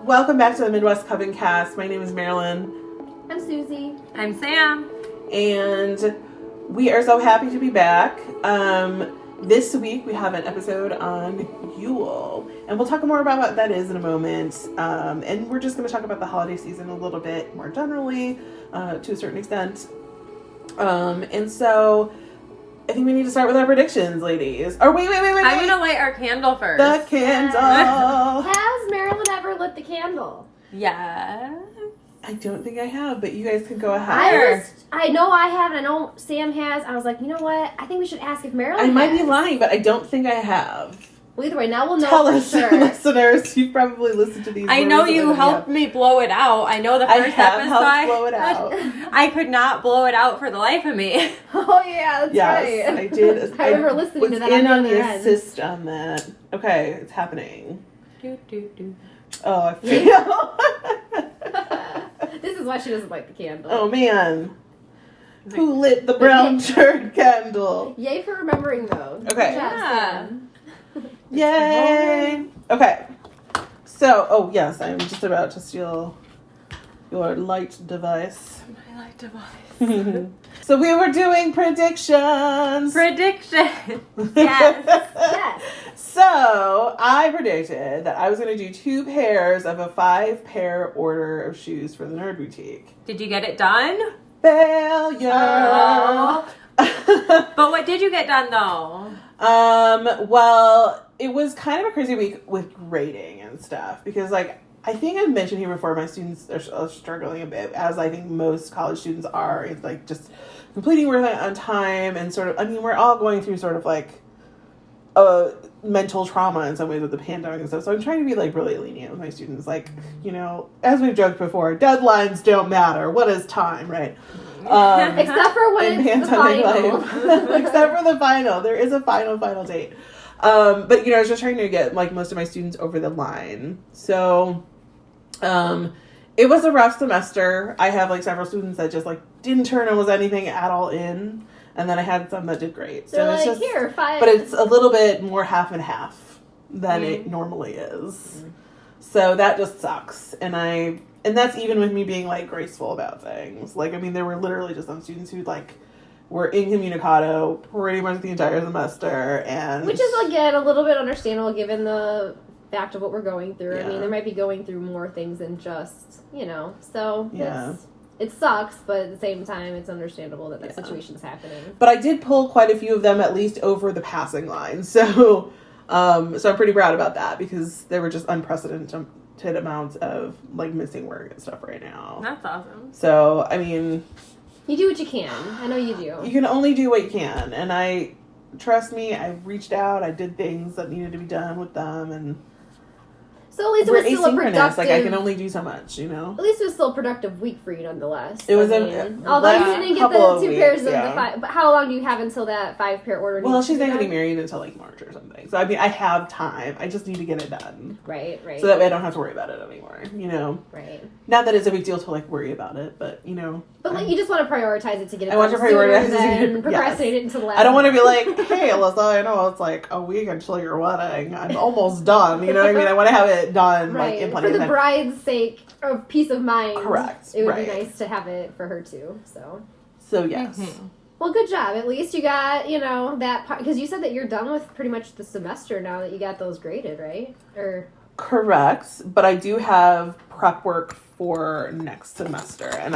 Welcome back to the Midwest Coven Cast. My name is Marilyn. I'm Susie. I'm Sam. And we are so happy to be back. This week we have an episode on Yule. And we'll talk more about what that is in a moment. And we're just going to talk about the holiday season a little bit more generally, to a certain extent. And so I think we need to start with our predictions, ladies. Or wait. I'm going to light our candle first. The candle. Has Marilyn ever lit the candle? Yeah. I don't think I have, but you guys can go ahead. I know I have, and I know Sam has. I was like, you know what? I think we should ask if Marilyn I might has. be lying, but I don't think I have. Well, either way, now we'll know Tell for us, sure. listeners. You've probably listened to these. I know you helped me blow it out. I know the first have episode. helped blow it out. I could not blow it out for the life of me. Oh, yeah, that's Yes, right. I did. I remember listening to that. Was in on on the the other end. assist on that. Okay, it's happening. Do. Oh, I feel. This is why she doesn't light the candle. Oh man, who lit the brown shirt candle? Yay for remembering those. Okay. Good job, Yeah. Sam. Yay! Okay. So, oh yes, I'm just about to steal your light device. My light device. So we were doing predictions. Prediction. Yes. Yes. So I predicted that I was going to do 2 pairs of a 5-pair order of shoes for the Nerd Boutique. Did you get it done? Failure. Oh. But what did you get done though? Well, it was kind of a crazy week with grading and stuff because, like, I think I've mentioned here before, my students are struggling a bit, as I think most college students are. It's like just completing work on time and sort of, I mean, we're all going through sort of like mental trauma in some ways with the pandemic and stuff. So I'm trying to be like really lenient with my students. Like, you know, as we've joked before, deadlines don't matter. What is time, right? Except for when it's the final. Except for the final. There is a final date. But, you know, I was just trying to get, like, most of my students over the line. So, it was a rough semester. I have, like, several students that just, like, didn't turn almost anything at all in. And then I had some that did great. They're So it's like, just, here, 5. but it's a little bit more half and half than it normally is. So that just sucks. And that's even with me being, like, graceful about things. Like, I mean, there were literally just some students who, like, were incommunicado pretty much the entire semester. And which is, again, a little bit understandable given the fact of what we're going through. Yeah. I mean, they might be going through more things than just, you know. So, yeah. it sucks, but at the same time, it's understandable that situation's happening. But I did pull quite a few of them at least over the passing line. So, so I'm pretty proud about that because there were just unprecedented amounts of, like, missing work and stuff right now. That's awesome. So, I mean, You do what you can. I know you do. you can only do what you can. And trust me, I reached out, I did things that needed to be done with them, and So at least it we're was still a asynchronous. productive. Like, I can only do so much, you know? At least it was still a productive week for you, nonetheless. It was although you didn't get couple the of 2 pairs weeks, of yeah. the 5. But how long do you have until that 5-pair order? Well, needs she's to be not getting done? married until, like, March or something. So, I mean, I have time. I just need to get it done. Right. So that way I don't have to worry about it anymore, you know? Right. Not that it's a big deal to, like, worry about it, but, you know. But like, you just want to prioritize it to get it I want done to prioritize sooner it to get than it- procrastinate yes. it until the last I don't want to minute. be like, hey, Alyssa, I know it's like a week until your wedding. I'm almost done. You know what I mean? I want to have it done, like, in plenty for of the time. bride's sake of peace of mind. Correct, It would right. be nice to have it for her too. So, yes. Well, good job. At least you got, you know, that part, because you said that you're done with pretty much the semester now that you got those graded, right? Or Correct. But I do have prep work for next semester. And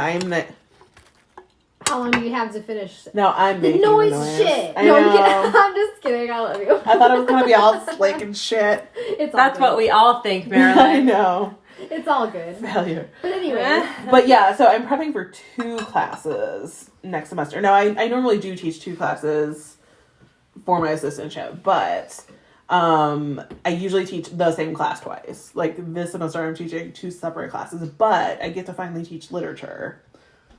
how long do you have to finish? No, I'm The making noise noise. shit. I No, know. I'm kidding. I'm just kidding. I love you. I thought it was going to be all slick and shit. It's all That's good. what we all think, I Marilyn. know. It's all good. Failure. But anyway. But yeah, so I'm prepping for 2 classes next semester. Now, I normally do teach 2 classes for my assistantship, but I usually teach the same class twice. Like, this semester I'm teaching 2 separate classes, but I get to finally teach literature,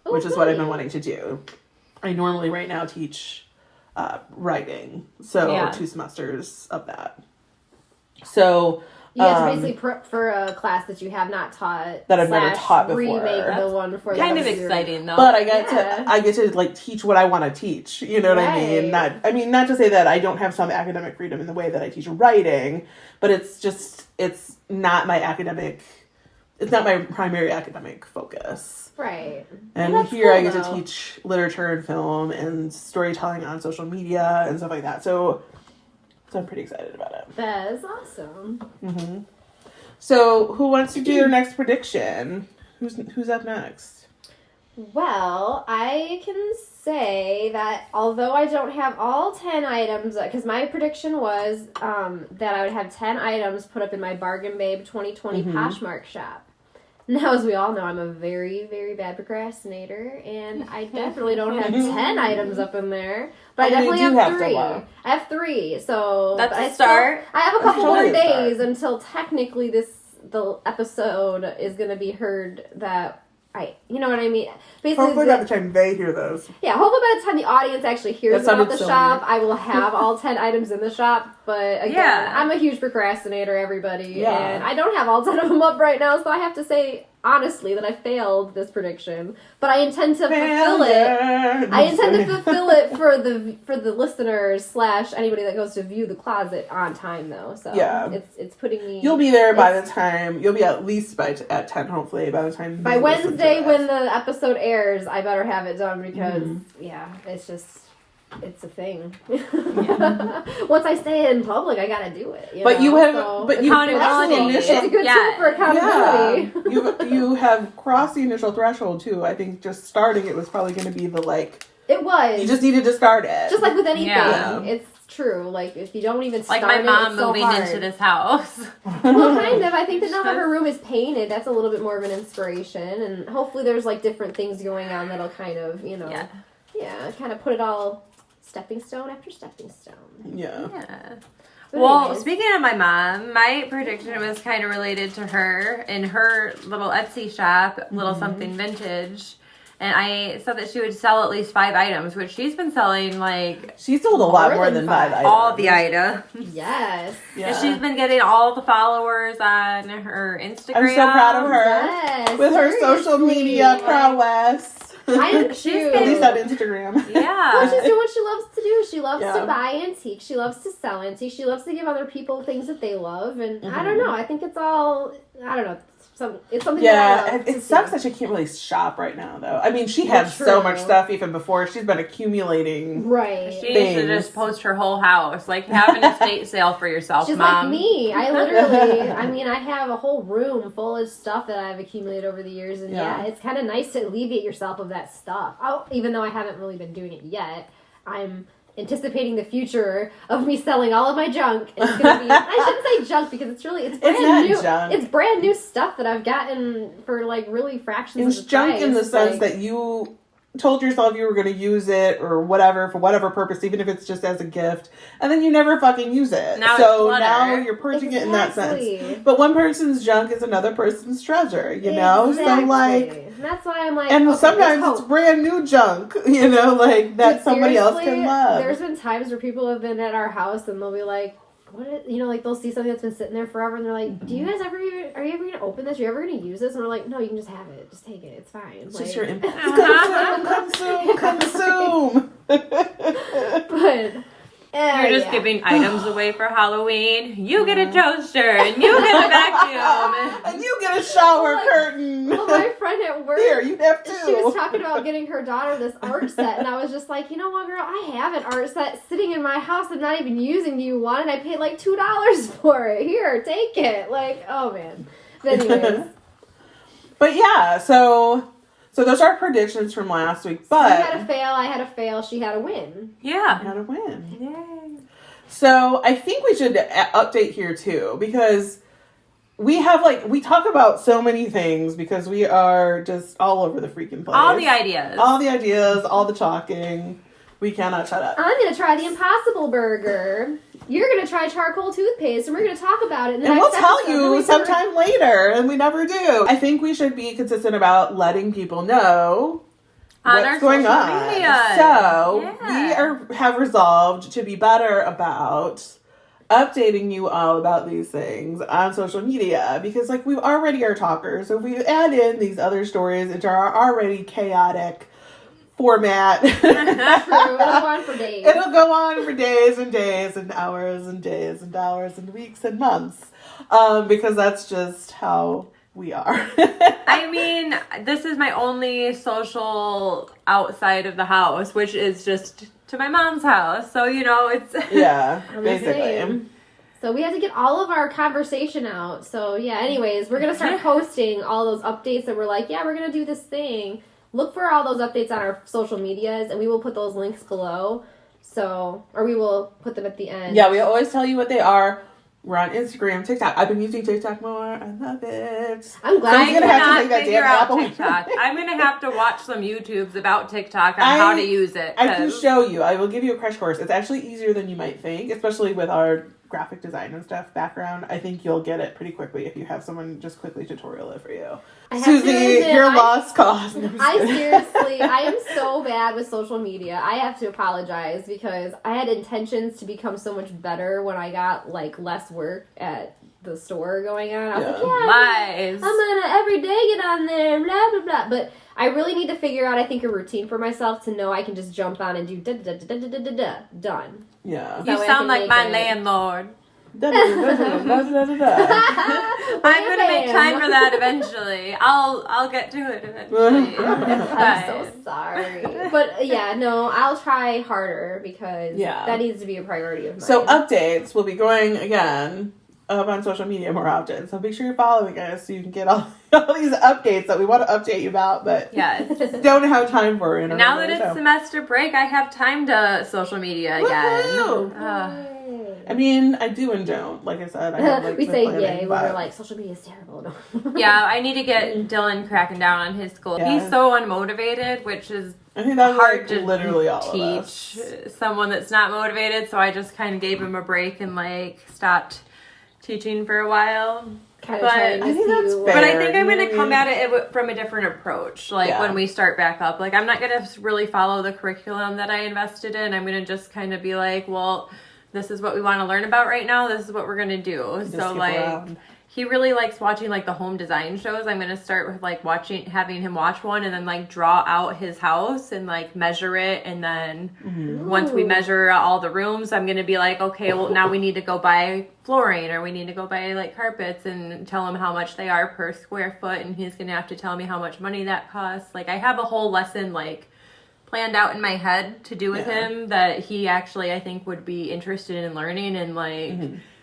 Oh, which is what I've been goody. wanting to do. I normally right now teach writing, so Yeah. 2 semesters of that. So You have to basically prep for a class that you have not taught. That I've never slash taught before. Remake the one for Kind the of other. exciting though. But I get to like teach what I want to teach. You know what I mean? Right. Not to say that I don't have some academic freedom in the way that I teach writing, but it's not my academic it's not my primary academic focus. Right. And Well, that's here I cool, get to though. teach literature and film and storytelling on social media and stuff like that. So I'm pretty excited about it. That is awesome. Mm-hmm. So who wants to do your next prediction? Who's up next? Well, I can say that although I don't have all 10 items, because my prediction was that I would have 10 items put up in my Bargain Babe 2020 Poshmark shop. Now, as we all know, I'm a very, very bad procrastinator, and I definitely don't have 10 items up in there. But I How many definitely do you have have, 3. Stella? I have 3, so That's but a start. I have a couple Totally more a start. days until technically the episode is going to be heard that you know what I mean? Basically, Hopefully by the time they hear those. yeah, hopefully by the time the audience actually hears That about the sounded so shop, weird. I will have all 10 items in the shop. But again, Yeah. I'm a huge procrastinator, everybody. Yeah. And I don't have all 10 of them up right now, so I have to say, honestly, that I failed this prediction. But I intend to fulfill it. I intend to fulfill it for the listeners / anybody that goes to view the closet on time, though. So Yeah. it's putting me... You'll be there by the time, you'll be at least at 10, hopefully, by the time. By you listen to Wednesday, this. when the episode airs, I better have it done because, yeah, it's just, it's a thing. Once I say it in public, I gotta do it. But know? you have, So but you Accountability. crossed the it's a initial, good tool for accountability. you have crossed the initial threshold too. I think just starting it was probably going to be the It was. you just needed to start it. Just like with anything, Yeah. it's true. Like, if you don't even Like start my mom it's so moving hard. into this house. Well, kind of. I think that now that her room is painted, that's a little bit more of an inspiration. And hopefully there's, like, different things going on that'll kind of, yeah, kind of put it all stepping stone after stepping stone. Yeah. Yeah. But Well, anyways. speaking of my mom, my prediction was kind of related to her in her little Etsy shop, Little Something Vintage. And I said that she would sell at least 5 items, which she's been selling like She sold a lot More more than than 5 5. items. all the items. Yes. Yeah. And she's been getting all the followers on her Instagram. I'm so proud of her. Yes. With her social seriously. media prowess. I am She's too. At least on Instagram. Well, Yeah. she's doing what she loves to do. She loves Yeah. to buy antiques. She loves to sell antiques. She loves to give other people things that they love. And I Mm-hmm. don't know. I think it's all, I don't know. It's something that I Yeah, love it to sucks see. that she can't really shop right now, though. I mean, she had so much True. stuff even before. She's been accumulating. Right. She needs to just post her whole house. Like, have an estate sale for yourself, She's Mom. like me. I literally, I have a whole room full of stuff that I've accumulated over the years. And Yeah. it's kind of nice to alleviate yourself of that stuff. Even though I haven't really been doing it yet, I'm anticipating the future of me selling all of my junk. And it's gonna be, I shouldn't say junk because it's brand not new. junk. It's brand new stuff that I've gotten for like really fractions It's of the junk price. in the sense Like, that you told yourself you were going to use it or whatever for whatever purpose, even if it's just as a gift, and then you never fucking use it. Now So it's now clutter. you're purging it in that sense. Exactly. But one person's junk is another person's treasure, you know? So like, And that's why I'm like, and okay, sometimes there's it's hope. brand new junk, you know, like that Dude, somebody else seriously, can love. There's been times where people have been at our house and they'll be like, what is, like they'll see something that's been sitting there forever and they're like, do you guys are you ever going to open this? Are you ever going to use this? And we're like, no, you can just have it. Just take it. It's fine. It's Like, just your impulse. Consume. but You're just giving items away for Halloween. You get a toaster and you get a vacuum. And you get a shower Well, curtain. Well, my friend at work, Here, you have two. she was talking about getting her daughter this art set, and I was just like, you know what, girl, I have an art set sitting in my house I'm not even using. Do you want it? I paid like $2 for it. Here, take it. Like, oh man. But anyways, But yeah, so those are predictions from last week. you But had a fail, I had a fail, she had a win. Yeah. how to win. Yay. So I think we should update here too, because we have we talk about so many things because we are just all over the freaking place. All the ideas. All the ideas, all the talking. We cannot shut up. I'm gonna try the Impossible Burger. You're gonna try charcoal toothpaste, and we're gonna talk about it in the And next we'll tell episode. you We never- sometime later, and we never do. I think we should be consistent about letting people know On what's our going social on. media. So Yeah. we have resolved to be better about updating you all about these things on social media because we already are talkers. So if we add in these other stories into our already chaotic format, True, it'll go on for days. it'll go on for days and days and hours and days and hours and weeks and months. Because that's just how we are. I mean, this is my only social outside of the house, which is just to my mom's house. So, you know, it's... Yeah, basically. So we have to get all of our conversation out. So, yeah, anyways, we're going to start posting all those updates that we're like, yeah, we're going to do this thing. Look for all those updates on our social medias, and we will put those links below. So, or we will put them at the end. Yeah, we always tell you what they are. We're on Instagram, TikTok. I've been using TikTok more. I love it. I'm glad I'm gonna have to take that figure damn out app away. TikTok. I'm gonna have to watch some YouTubes about TikTok on how to use it. I can show you. I will give you a crash course. It's actually easier than you might think, especially with our graphic design and stuff background. I think you'll get it pretty quickly if you have someone just quickly tutorial it for you. Susie, you're lost cause. I am so bad with social media. I have to apologize because I had intentions to become so much better when I got like less work at the store going on. I was like, lies. I'm gonna every day get on there, blah blah blah. But I really need to figure out, I think, a routine for myself to know I can just jump on and do done. Yeah. You sound like my landlord. I'm gonna make time for that eventually. I'll get to it eventually. I'm so sorry, but yeah, no, I'll try harder because that needs to be a priority of mine. So updates will be going again up on social media more often. So make sure you're following us so you can get all these updates that we want to update you about, but just don't have time for it. Now that it's semester break, I have time to social media again. I mean, I do and don't. Like I said, I have, like, we say yay when we're like, social media is terrible. Yeah, I need to get Dylan cracking down on his school. Yeah. He's so unmotivated, which is I think that's hard to literally all teach of us. Someone that's not motivated. So I just kind of gave him a break and like stopped teaching for a while. Kind of trying to I think that's fair. But I think I'm going to come at it from a different approach. Like when we start back up, like I'm not going to really follow the curriculum that I invested in. I'm going to just kind of be like, well, this is what we want to learn about right now. This is what we're going to do. Just so like around. He really likes watching like the home design shows. I'm going to start with like having him watch one and then like draw out his house and like measure it. And then once we measure all the rooms, I'm going to be like, okay, well now we need to go buy flooring or we need to go buy like carpets and tell him how much they are per square foot. And he's going to have to tell me how much money that costs. Like I have a whole lesson like planned out in my head to do with him that he actually I think would be interested in learning and like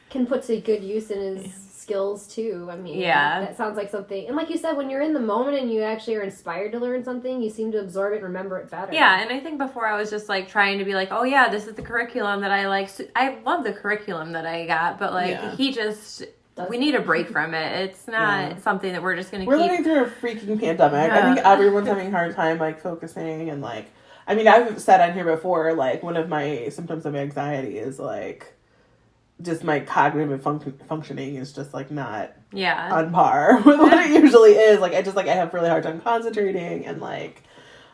can put to good use in his skills too. I mean, that sounds like something. And like you said, when you're in the moment and you actually are inspired to learn something, you seem to absorb it and remember it better. Yeah, and I think before I was just like trying to be like, oh yeah, this is the curriculum that I like. I love the curriculum that I got, but like he just. We need a break from it. It's not something that we're just going to keep... We're living through a freaking pandemic. I think everyone's having a hard time, like, focusing and, like... I mean, I've said on here before, like, one of my symptoms of anxiety is, like, just my cognitive functioning is just, like, not on par with what it usually is. Like, I have really hard time concentrating and, like,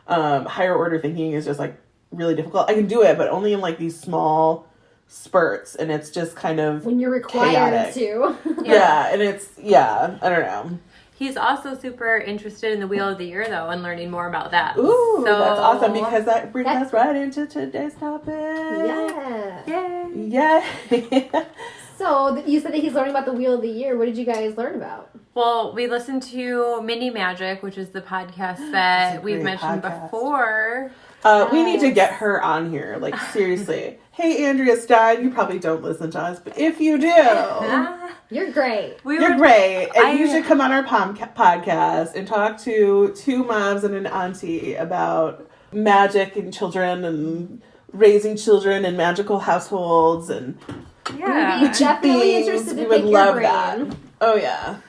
higher order thinking is just, like, really difficult. I can do it, but only in, like, these small... spurts, and it's just kind of when you're required chaotic. to. And it's I don't know. He's also super interested in the Wheel of the Year though and learning more about that. Ooh, so, that's awesome because that brings us right into today's topic. Yeah. So you said that he's learning about the Wheel of the Year. What did you guys learn about? Well, we listened to Mini Magic, which is the podcast that we've mentioned before. We need to get her on here, like, seriously. Hey, Andrea Stein, you probably don't listen to us, but if you do... You're great. You're great. And you should come on our podcast and talk to two moms and an auntie about magic and children and raising children in magical households and... Yeah. We'd be definitely interested to pick your brain. That. Oh, yeah.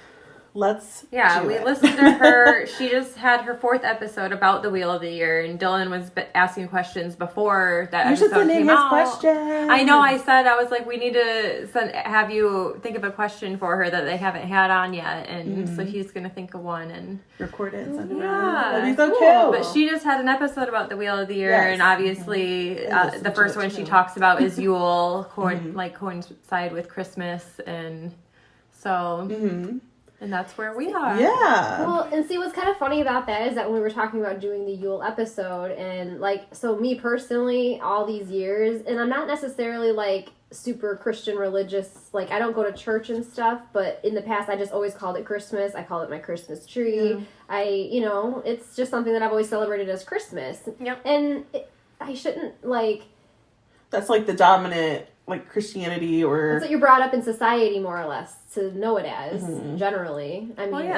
Let's we listened to her. She just had her 4th episode about the Wheel of the Year, and Dylan was asking questions before that episode came out. Questions. I know. I was like, we need to have you think of a question for her that they haven't had on yet, and so he's gonna think of one and record it and send it out. That'd be so cool. But she just had an episode about the Wheel of the Year, and obviously the first one she talks about is Yule, coincide with Christmas, and so. And that's where we are. Yeah. Well, and see, what's kind of funny about that is that when we were talking about doing the Yule episode, and, like, so me personally, all these years, and I'm not necessarily, like, super Christian religious, like I don't go to church and stuff, but in the past I just always called it Christmas. I call it my Christmas tree. It's just something that I've always celebrated as Christmas. Yep. And I shouldn't, like... That's like the dominant, like, Christianity or... That's what you're brought up in society, more or less, to know it as, generally. I mean,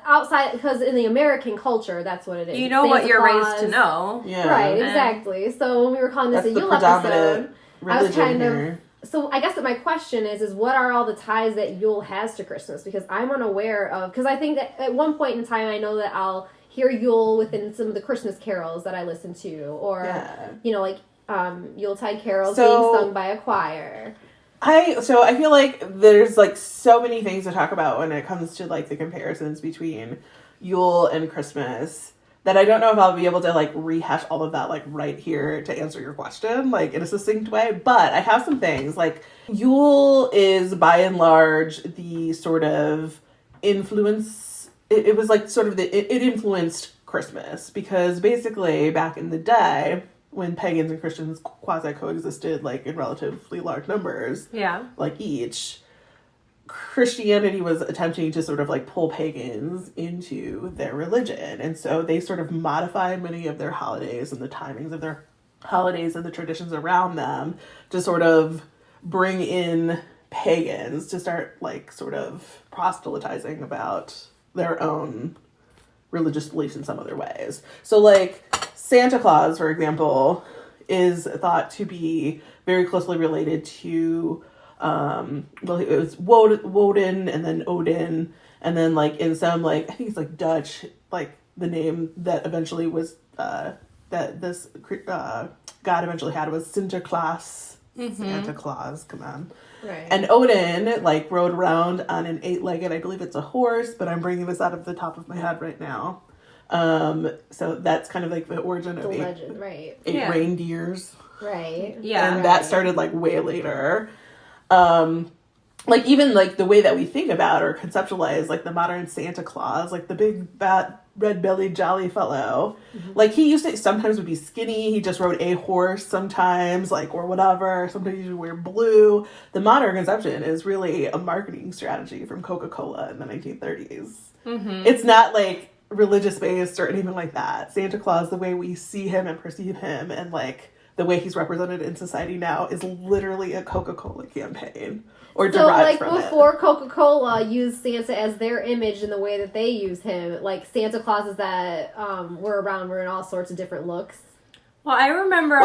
outside, because in the American culture, that's what it is. You know Santa what you're Claus. raised to know. Yeah. Right, exactly. So when we were calling this that's a Yule episode, I was kind here. So I guess that my question is what are all the ties that Yule has to Christmas? Because I'm unaware of, because I think that at one point in time I know that I'll hear Yule within some of the Christmas carols that I listen to, or, like Yuletide carols being sung by a choir. I feel like there's like so many things to talk about when it comes to like the comparisons between Yule and Christmas that I don't know if I'll be able to like rehash all of that like right here to answer your question like in a succinct way, but I have some things. Like Yule is by and large the sort of influence, it was like sort of it influenced Christmas, because basically back in the day when pagans and Christians quasi coexisted like in relatively large numbers, like each, Christianity was attempting to sort of like pull pagans into their religion. And so they sort of modified many of their holidays and the timings of their holidays and the traditions around them to sort of bring in pagans to start like sort of proselytizing about their own religious beliefs in some other ways. So like Santa Claus, for example, is thought to be very closely related to it was Woden and then Odin, and then like in some like I think it's like Dutch, like the name that eventually was that this god eventually had was Sinterklaas. Santa Claus, come on. Right. And Odin like rode around on an 8-legged, I believe it's a horse, but I'm bringing this out of the top of my head right now. So that's kind of like the origin of legend, right? Eight reindeers. Right. Yeah. And that started like way later. Like even like the way that we think about or conceptualize like the modern Santa Claus, like the big fat red-bellied jolly fellow, like he used to sometimes would be skinny, he just rode a horse sometimes, like, or whatever, sometimes he would wear blue. The modern conception is really a marketing strategy from Coca-Cola in the 1930s. It's not like religious based or anything like that. Santa Claus, the way we see him and perceive him and like the way he's represented in society now, is literally a Coca-Cola campaign. Or so, like, from before Coca-Cola used Santa as their image in the way that they use him, like, Santa Clauses that were around were in all sorts of different looks. Well, I remember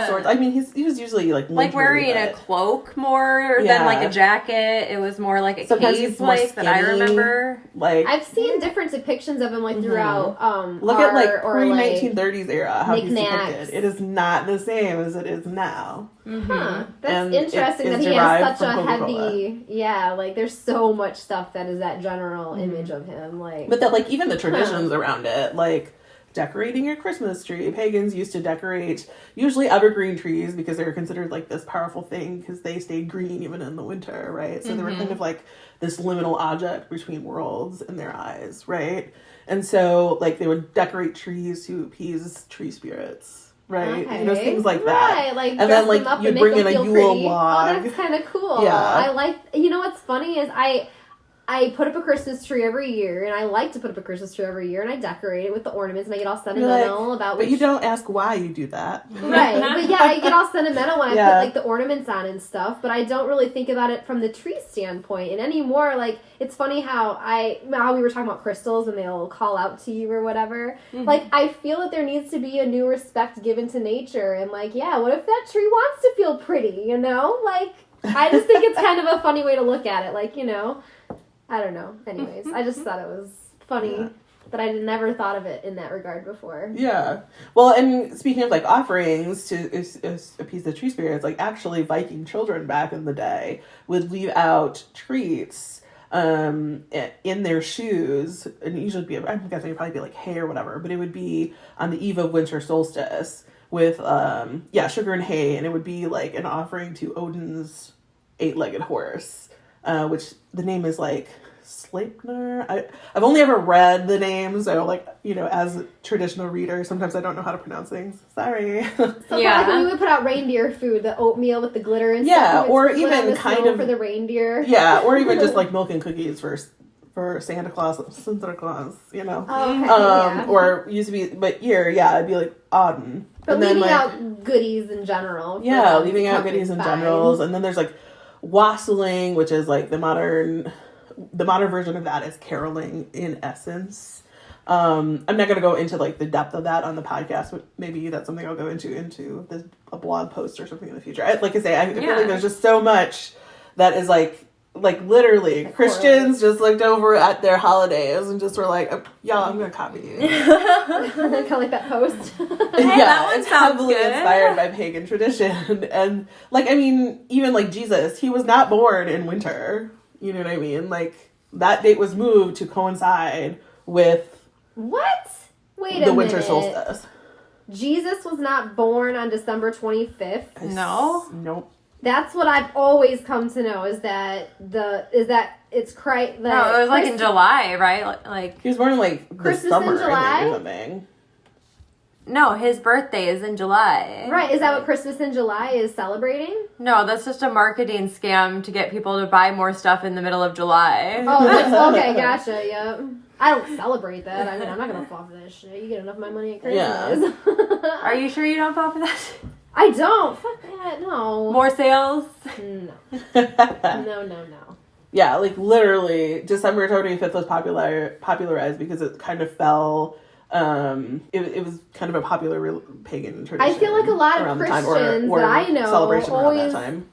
sorts. I mean, he was usually, like wearing a cloak more than, like, a jacket. It was more like a cave like that I remember. Like, I've seen different depictions of him, like, throughout look at, like, pre-1930s era, how he's knickknacks. depicted. It is not the same as it is now. That's interesting that he has such a heavy, like, there's so much stuff that is that general image of him, like. But that, like, even the traditions around it, like, decorating your Christmas tree. Pagans used to decorate usually evergreen trees because they were considered like this powerful thing because they stayed green even in the winter, right? So they were kind of like this liminal object between worlds in their eyes, right? And so like they would decorate trees to appease tree spirits, right? Okay. You know, things like that. Right, like and then like up you'd and bring make in a them feel Yule pretty. log. Oh, that's kind of cool. Yeah. I like, you know what's funny is I put up a Christmas tree every year, and I like to put up a Christmas tree every year, and I decorate it with the ornaments, and I get all sentimental about. But you don't ask why you do that, right? But yeah, I get all sentimental when I put like the ornaments on and stuff. But I don't really think about it from the tree standpoint. And anymore, like it's funny how we were talking about crystals, and they'll call out to you or whatever. Like I feel that there needs to be a new respect given to nature, and like what if that tree wants to feel pretty? You know, like I just think it's kind of a funny way to look at it, like I don't know. Anyways, I just thought it was funny that I never thought of it in that regard before. Yeah. Well, and speaking of like offerings to appease the tree spirits, like actually Viking children back in the day would leave out treats in their shoes, and it usually I'm guessing it'd probably be like hay or whatever, but it would be on the eve of winter solstice with sugar and hay, and it would be like an offering to Odin's 8-legged horse. Which the name is like Sleipnir. I've only ever read the names, so like, you know, as a traditional reader, sometimes I don't know how to pronounce things. Sorry. So like when we would put out reindeer food, the oatmeal with the glitter and stuff. Yeah, or even kind of for the reindeer. Yeah, or even just like milk and cookies for Santa Claus, you know. Oh, okay. Or used to be, but here, yeah, it'd be like Auden. But and then, leaving like, out goodies in general. Yeah, leaving out goodies in generals, and then there's like wassailing, which is like the modern version of that is caroling in essence. I'm not going to go into like the depth of that on the podcast, but maybe that's something I'll go into a blog post or something in the future. Like I say, I feel like there's just so much that is like literally Christians just looked over at their holidays and just were like, oh, y'all, I'm going to copy you. Kind of like that post. Yeah, it's heavily inspired by pagan tradition. And like, I mean, even like Jesus, he was not born in winter. You know what I mean? Like, that date was moved to coincide with what? Wait a minute. The winter solstice. Jesus was not born on December 25th? No. Nope. That's what I've always come to know is that it's Christ. No, it was like in July, right? Like he was born in like the Christmas summer, in July? I think, or something. No, his birthday is in July. Right, is that what Christmas in July is celebrating? No, that's just a marketing scam to get people to buy more stuff in the middle of July. Oh, okay, gotcha, yep. I don't celebrate that. I mean, I'm not going to fall for that shit. You get enough of my money at Christmas. Yeah. Are you sure you don't fall for that? I don't. Fuck that, no. More sales? No. No. Yeah, like literally December 25th was popularized because it kind of fell... it was kind of a popular pagan tradition. I feel like a lot of Christians that I know celebration always. around that time.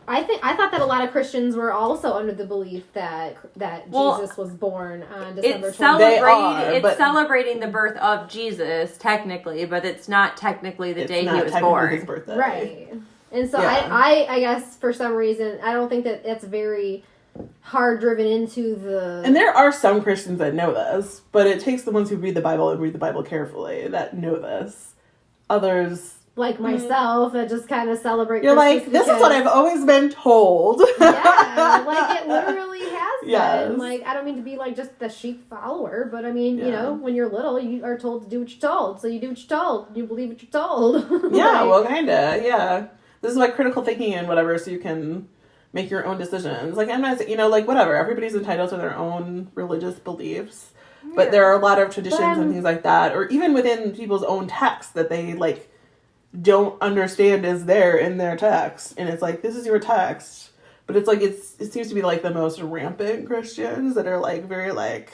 I thought that a lot of Christians were also under the belief that Jesus was born on December 25th. It's celebrating the birth of Jesus technically, but it's not technically the day he was born. His birthday. Right. And so I guess for some reason I don't think that it's very hard driven into the... And there are some Christians that know this, but it takes the ones who read the Bible and read the Bible carefully that know this. Others... Like myself, that just kind of celebrate You're Christmas like, this is what I've always been told. Yeah, like it literally has Yes. been. Like, I don't mean to be like just the sheep follower, but I mean, Yeah. you know, when you're little, you are told to do what you're told. So you do what you're told. You believe what you're told. Yeah, Like, well, kinda, yeah. This is like critical thinking and whatever, so you can make your own decisions. Like, I'm not, you know, like, whatever. Everybody's entitled to their own religious beliefs. But there are a lot of traditions and things like that, or even within people's own texts that they, like, don't understand is there in their text. And it's like, this is your text. But it's like, it seems to be, like, the most rampant Christians that are, like, very, like...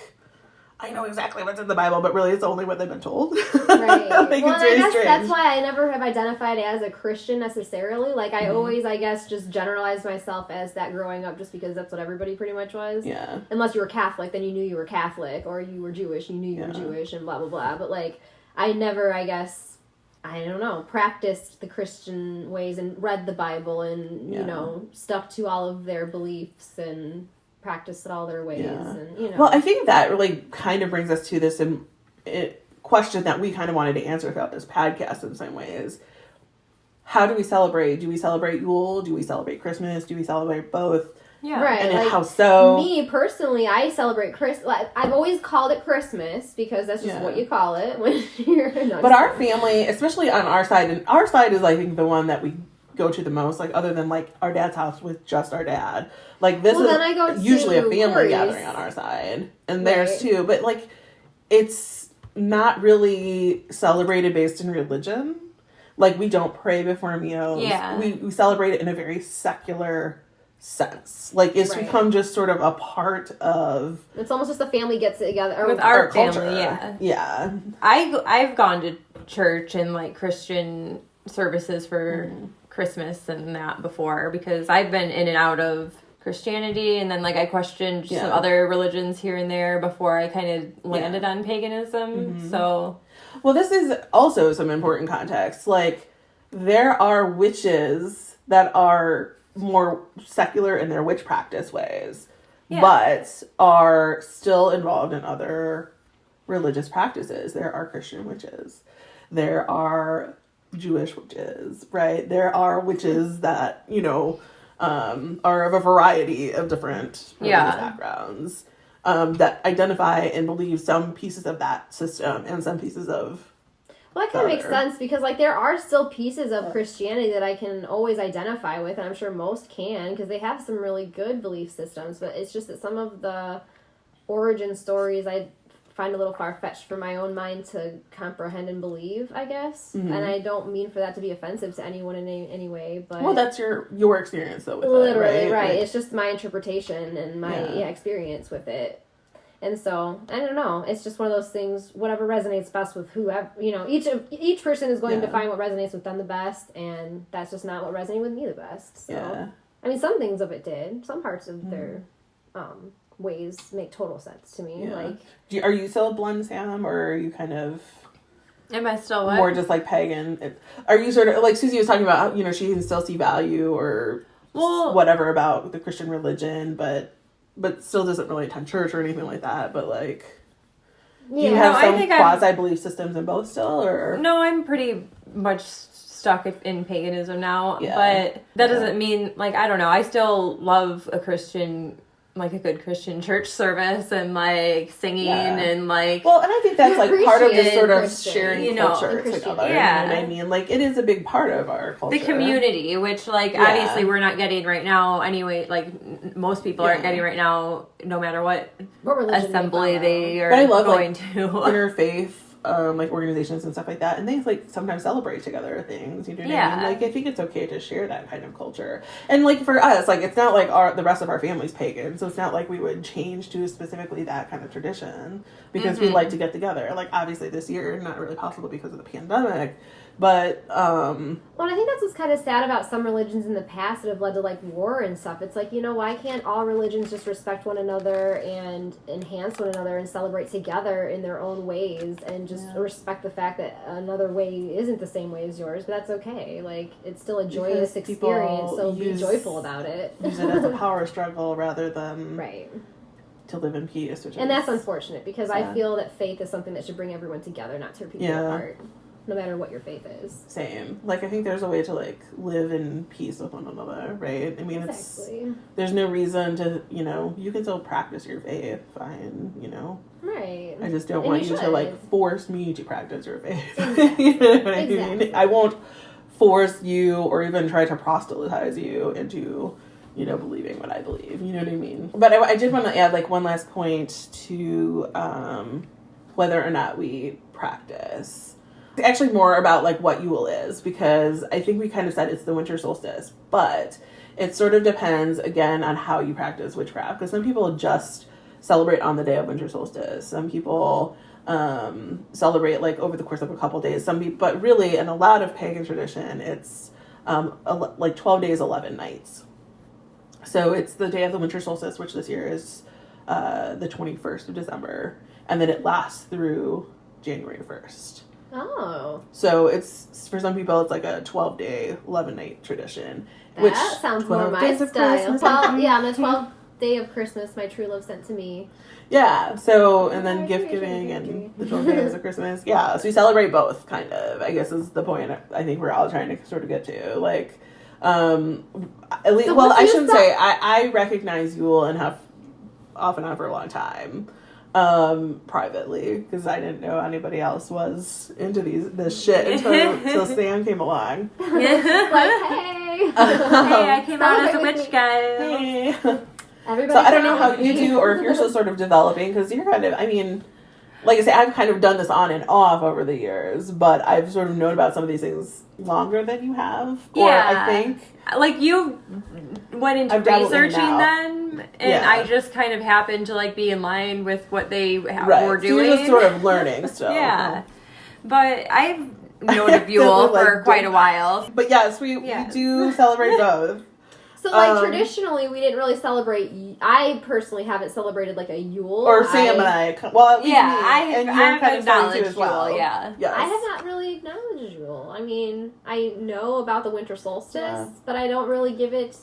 I know exactly what's in the Bible, but really it's only what they've been told. Right. Like, well, it's very I guess strange. that's why I never have identified as a Christian necessarily. Like, I always, I guess, just generalized myself as that growing up just because that's what everybody pretty much was. Yeah. Unless you were Catholic, then you knew you were Catholic, or you were Jewish, you knew you were Jewish, and blah, blah, blah. But, like, I never, I guess, I don't know, practiced the Christian ways and read the Bible and, you know, stuck to all of their beliefs and... practice it all their ways, and you know. Well, I think that really kind of brings us to this question that we kind of wanted to answer throughout this podcast in some ways. How do we celebrate? Do we celebrate Yule? Do we celebrate Christmas? Do we celebrate both? Yeah, right. And like, how so? Me personally, I celebrate Christmas. Like, I've always called it Christmas because that's just what you call it when you're. But our family, especially on our side, and our side is I think the one that we go to the most, like other than like our dad's house with just our dad. Like this is usually a family gathering on our side, and theirs too. But like, it's not really celebrated based in religion. Like we don't pray before meals. Yeah, we celebrate it in a very secular sense. Like it's become just sort of a part of. It's almost just the family gets together with our culture. Family. Yeah. I've gone to church and like Christian services for Christmas and that before because I've been in and out of Christianity, and then like I questioned some other religions here and there before I kind of landed on paganism. So, well, this is also some important context. Like there are witches that are more secular in their witch practice ways, but are still involved in other religious practices. There are Christian witches. There are Jewish witches, right? There are witches that, you know, are of a variety of different religious backgrounds. that identify and believe some pieces of that system and some pieces of. Well, that kind of makes sense because, like, there are still pieces of Christianity that I can always identify with, and I'm sure most can because they have some really good belief systems. But it's just that some of the origin stories I find a little far-fetched for my own mind to comprehend and believe, I guess. And I don't mean for that to be offensive to anyone in any way, but... Well, that's your experience, though, with literally, it, right? Like, it's just my interpretation and my experience with it. And so, I don't know, it's just one of those things, whatever resonates best with whoever, you know, each person is going to find what resonates with them the best, and that's just not what resonated with me the best. So, I mean, some things of it did. Some parts of their ways make total sense to me. Like, are you still a blend, Sam, or are you kind of... Am I still what? More just like pagan? Are you sort of, like Susie was talking about, you know, she can still see value or whatever about the Christian religion, but still doesn't really attend church or anything like that, but like... Do you have some quasi-belief systems in both still, or...? No, I'm pretty much stuck in paganism now, but that doesn't mean, like, I don't know, I still love a Christian... like a good Christian church service and like singing and like... Well, and I think that's like part of the sort of Christian, sharing culture together. Yeah. You know what I mean? Like it is a big part of our culture. The community, which like obviously we're not getting right now anyway, like most people aren't getting right now no matter what assembly they are going to. Interfaith like organizations and stuff like that, and they like sometimes celebrate together things, you know what I mean? Like I think it's okay to share that kind of culture, and like for us, like it's not like the rest of our family's pagan, so it's not like we would change to specifically that kind of tradition because we like to get together. Like obviously this year not really possible because of the pandemic, but well, I think that's what's kind of sad about some religions in the past that have led to like war and stuff. It's like, you know, why can't all religions just respect one another and enhance one another and celebrate together in their own ways and just respect the fact that another way isn't the same way as yours, but that's okay. Like it's still a joyous experience, so be joyful about it. Use it as a power struggle rather than to live in peace, and that's unfortunate because I feel that faith is something that should bring everyone together, not tear people apart. No matter what your faith is. Same. Like, I think there's a way to, like, live in peace with one another, right? I mean, there's no reason to, you know, you can still practice your faith, fine, you know? Right. I just don't want you to, like, force me to practice your faith. You know what I mean? I won't force you or even try to proselytize you into, you know, believing what I believe. You know what I mean? But I did want to add, like, one last point to whether or not we practice. Actually more about like what Yule is, because I think we kind of said it's the winter solstice, but it sort of depends again on how you practice witchcraft, because some people just celebrate on the day of winter solstice, some people celebrate like over the course of a couple days, some people, but really in a lot of pagan tradition it's like 12 days 11 nights. So it's the day of the winter solstice, which this year is the 21st of December, and then it lasts through January 1st. Oh. So it's, for some people, it's like a 12-day, 11-night tradition. That sounds more my style. Well, yeah, on the 12th day of Christmas, my true love sent to me. Yeah, so, and then gift giving and the 12 days of Christmas. Yeah, so we celebrate both, kind of, I guess is the point I think we're all trying to sort of get to. Like, at least, well, I shouldn't say, I recognize Yule and have off and on for a long time. Privately, because I didn't know anybody else was into this shit until Sam came along. Like, hey, I came out as a witch, guys. Hey. So I don't know how you do, or if you're still sort of developing, because you're kind of, I mean, like I say, I've kind of done this on and off over the years, but I've sort of known about some of these things longer than you have. Yeah. Or I think. Like, you went into researching them, and I just kind of happened to, like, be in line with what they were doing. So you're just sort of learning still. Yeah. But I've known of Yule for quite a while. But yes, we do celebrate both. So, like, traditionally, we didn't really celebrate... I personally haven't celebrated, like, a Yule. Or Sam and I. Well, at least me. I have kind of acknowledged as well. Yule, yeah. Yes. I have not really acknowledged Yule. I mean, I know about the winter solstice, but I don't really give it...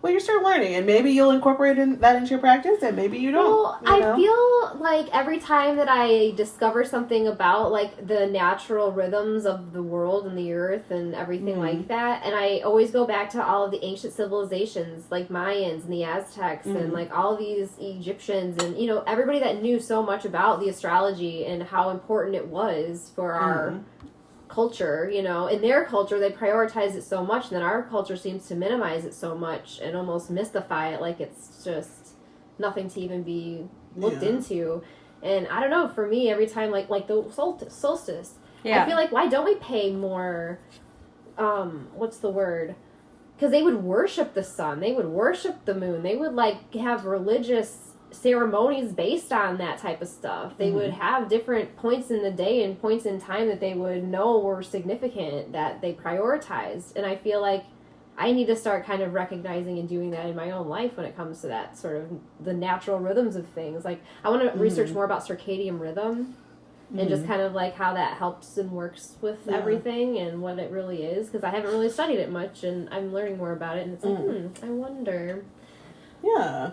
well, you're still learning, and maybe you'll incorporate that into your practice, and maybe you don't. Well, I feel like every time that I discover something about, like, the natural rhythms of the world and the earth and everything like that, and I always go back to all of the ancient civilizations, like Mayans and the Aztecs and, like, all of these Egyptians and, you know, everybody that knew so much about the astrology and how important it was for our culture, you know. In their culture, they prioritize it so much, and then our culture seems to minimize it so much and almost mystify it like it's just nothing to even be looked into. And I don't know, for me, every time, like the solstice, I feel like, why don't we pay more, what's the word? Because they would worship the sun, they would worship the moon, they would, like, have religious ceremonies based on that type of stuff. They would have different points in the day and points in time that they would know were significant, that they prioritized. And I feel like I need to start kind of recognizing and doing that in my own life when it comes to that sort of the natural rhythms of things. Like, I want to research more about circadian rhythm and just kind of like how that helps and works with everything and what it really is, because I haven't really studied it much and I'm learning more about it, and it's like, I wonder. Yeah.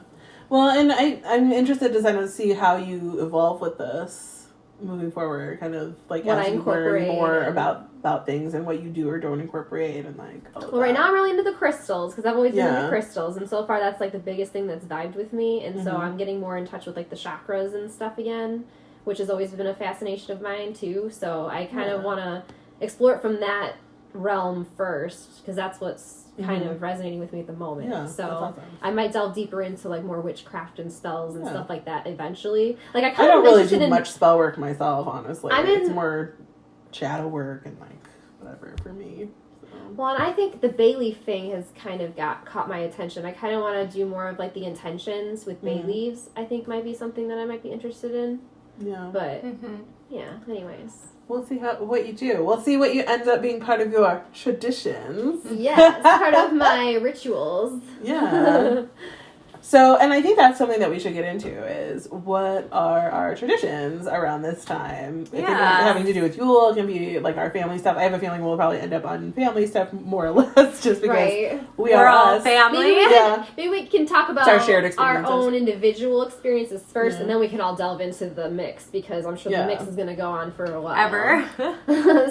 Well, and I'm interested to kind of see how you evolve with this moving forward, kind of like what as I you learn incorporate more about things and what you do or don't incorporate, and like all of well, right that. now I'm really into the crystals, because I've always been into crystals, and so far that's like the biggest thing that's vibed with me, and so I'm getting more in touch with like the chakras and stuff again, which has always been a fascination of mine too. So I kind of want to explore it from that realm first, because that's what's kind of resonating with me at the moment. Yeah, so that's awesome. I might delve deeper into like more witchcraft and spells and stuff like that eventually. Like, I don't really do much spell work myself, honestly. It's more shadow work and like whatever for me. So. Well, and I think the bay leaf thing has kind of caught my attention. I kind of want to do more of like the intentions with bay leaves. I think might be something that I might be interested in. Yeah. But yeah, anyways. We'll see what you do. We'll see what you end up being part of your traditions. Yes, part of my rituals. Yeah. So, and I think that's something that we should get into is what are our traditions around this time? It can be having to do with Yule. It can be like our family stuff. I have a feeling we'll probably end up on family stuff more or less just because we're all us. family. Maybe we can talk about our shared experiences. Our own individual experiences first, and then we can all delve into the mix, because I'm sure the mix is going to go on for a while. Ever.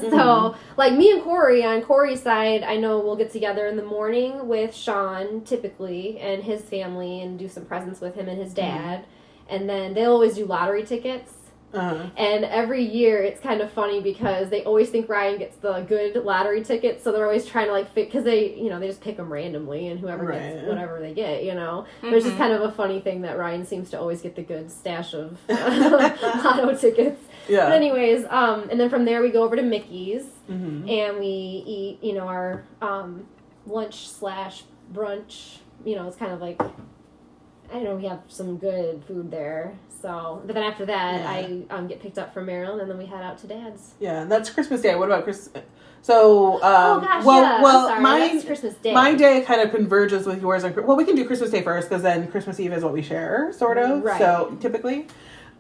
So, like me and Corey, on Corey's side, I know we'll get together in the morning with Sean, typically, and his family, and do some presents with him and his dad. And then they'll always do lottery tickets. And every year it's kind of funny because they always think Ryan gets the good lottery tickets, so they're always trying to like because they just pick them randomly, and whoever gets whatever they get, but it's just kind of a funny thing that Ryan seems to always get the good stash of lotto tickets. But anyways, and then from there we go over to Mickey's, and we eat our lunch / brunch. It's kind of like, I don't know, we have some good food there. So, but then after that, I get picked up from Maryland, and then we head out to Dad's. Yeah, and that's Christmas Day. What about Christmas? So, I'm sorry, that's Christmas Day. My day kind of converges with yours. Well, we can do Christmas Day first, because then Christmas Eve is what we share, sort of. Right. So, typically.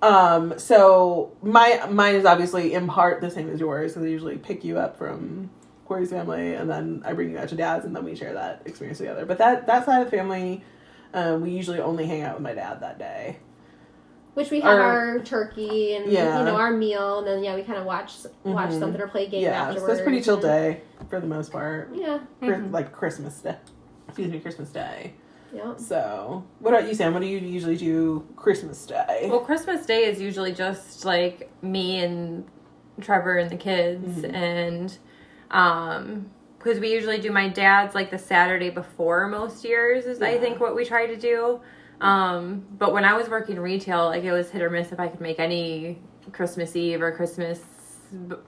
So, mine is obviously in part the same as yours, because I usually pick you up from Corey's family, and then I bring you out to Dad's, and then we share that experience together. But that side of the family, we usually only hang out with my dad that day. Which we have our turkey and our meal, and then we kind of watch something or play a game afterwards. So it's a pretty chill day for the most part. Yeah. Like Christmas Day. Christmas Day. Yeah. So, what about you, Sam? What do you usually do Christmas Day? Well, Christmas Day is usually just like me and Trevor and the kids, and because we usually do my dad's like the Saturday before most years is I think what we try to do. But when I was working retail, like it was hit or miss if I could make any Christmas Eve or Christmas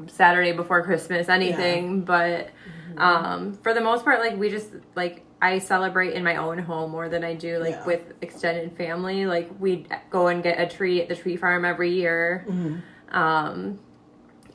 Saturday before Christmas, anything. But for the most part, like we just like I celebrate in my own home more than I do like with extended family. Like we go and get a tree at the tree farm every year.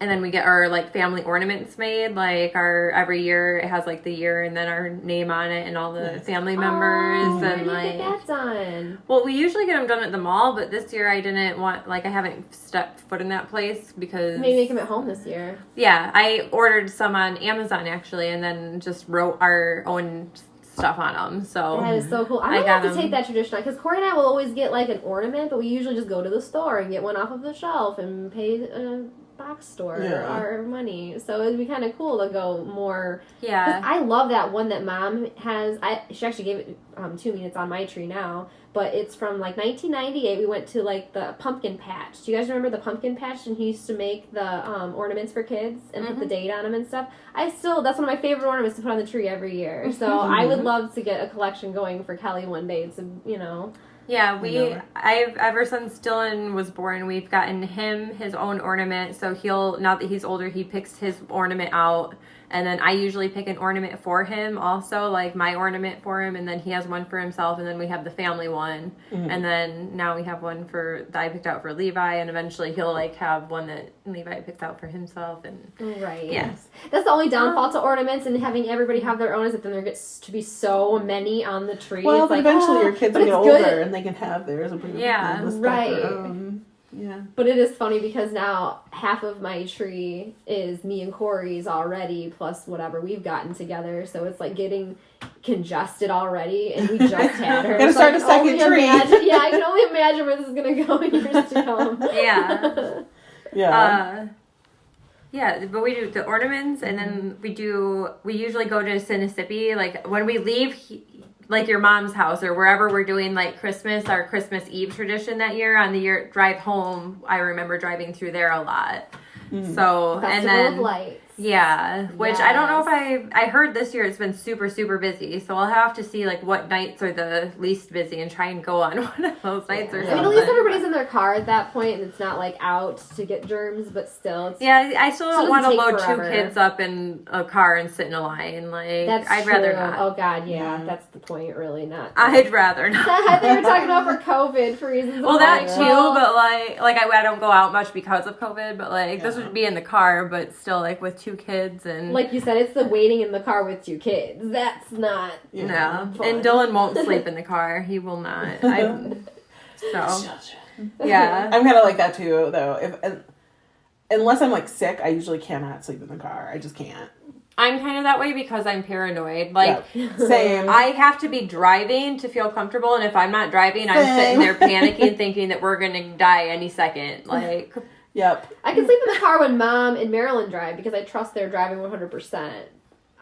And then we get our like family ornaments made. Like every year it has like the year and then our name on it and all the family members. Where and do you like get that done? Well, we usually get them done at the mall, but this year I didn't want I haven't stepped foot in that place because maybe make them at home this year. Yeah, I ordered some on Amazon actually, and then just wrote our own stuff on them. So that is so cool. I might have to take that tradition on, because Corey and I will always get like an ornament, but we usually just go to the store and get one off of the shelf and pay a box store our money. So it'd be kind of cool to go more. Yeah. Because I love that one that Mom has. She actually gave it to me. It's on my tree now. But it's from like 1998. We went to like the pumpkin patch. Do you guys remember the pumpkin patch? And he used to make the ornaments for kids and put the date on them and stuff. That's one of my favorite ornaments to put on the tree every year. So I would love to get a collection going for Kelly one day. To Yeah, I've ever since Dylan was born, we've gotten him his own ornament. So now that he's older, he picks his ornament out. And then I usually pick an ornament for him also, like my ornament for him, and then he has one for himself, and then we have the family one. And then now we have one that I picked out for Levi, and eventually he'll like have one that Levi picks out for himself. And right. Yes. That's the only downfall to ornaments and having everybody have their own, is that then there gets to be so many on the tree. Well, it's but like, eventually your kids will get older and they can have theirs. Right. Yeah. But it is funny because now half of my tree is me and Corey's already, plus whatever we've gotten together. So it's like getting congested already, and we just had her. Gotta start a second tree. I can only imagine where this is gonna go in years to come. Yeah. Yeah. Yeah, but we do the ornaments, and then we usually go to Sinisippi, like when we leave like your mom's house or wherever we're doing like our Christmas Eve tradition that year on the drive home. I remember driving through there a lot. So, Festival and then of Lights. Yeah, which I don't know if I heard this year it's been super, super busy. So I'll have to see like what nights are the least busy and try and go on one of those nights or something. I mean, at least everybody's in their car at that point, and it's not like out to get germs, but still. I still don't want to load forever. 2 kids up in a car and sit in a line. Like, I'd true. rather not. Oh God, yeah, that's the point, really. Not. I'd rather not. They were talking about for COVID for reasons. Well, that too, but like I don't go out much because of COVID, but like this would be in the car, but still like with 2 kids and. Like you said, it's the waiting in the car with 2 kids. That's not. No, and Dylan won't sleep in the car. He will not. Yeah, I'm kind of like that too, though. Unless I'm like sick, I usually cannot sleep in the car. I just can't. I'm kind of that way because I'm paranoid. Like, same. I have to be driving to feel comfortable, and if I'm not driving, I'm sitting there panicking, thinking that we're gonna die any second. Like. Yep. I can sleep in the car when Mom and Marilyn drive because I trust their driving 100%.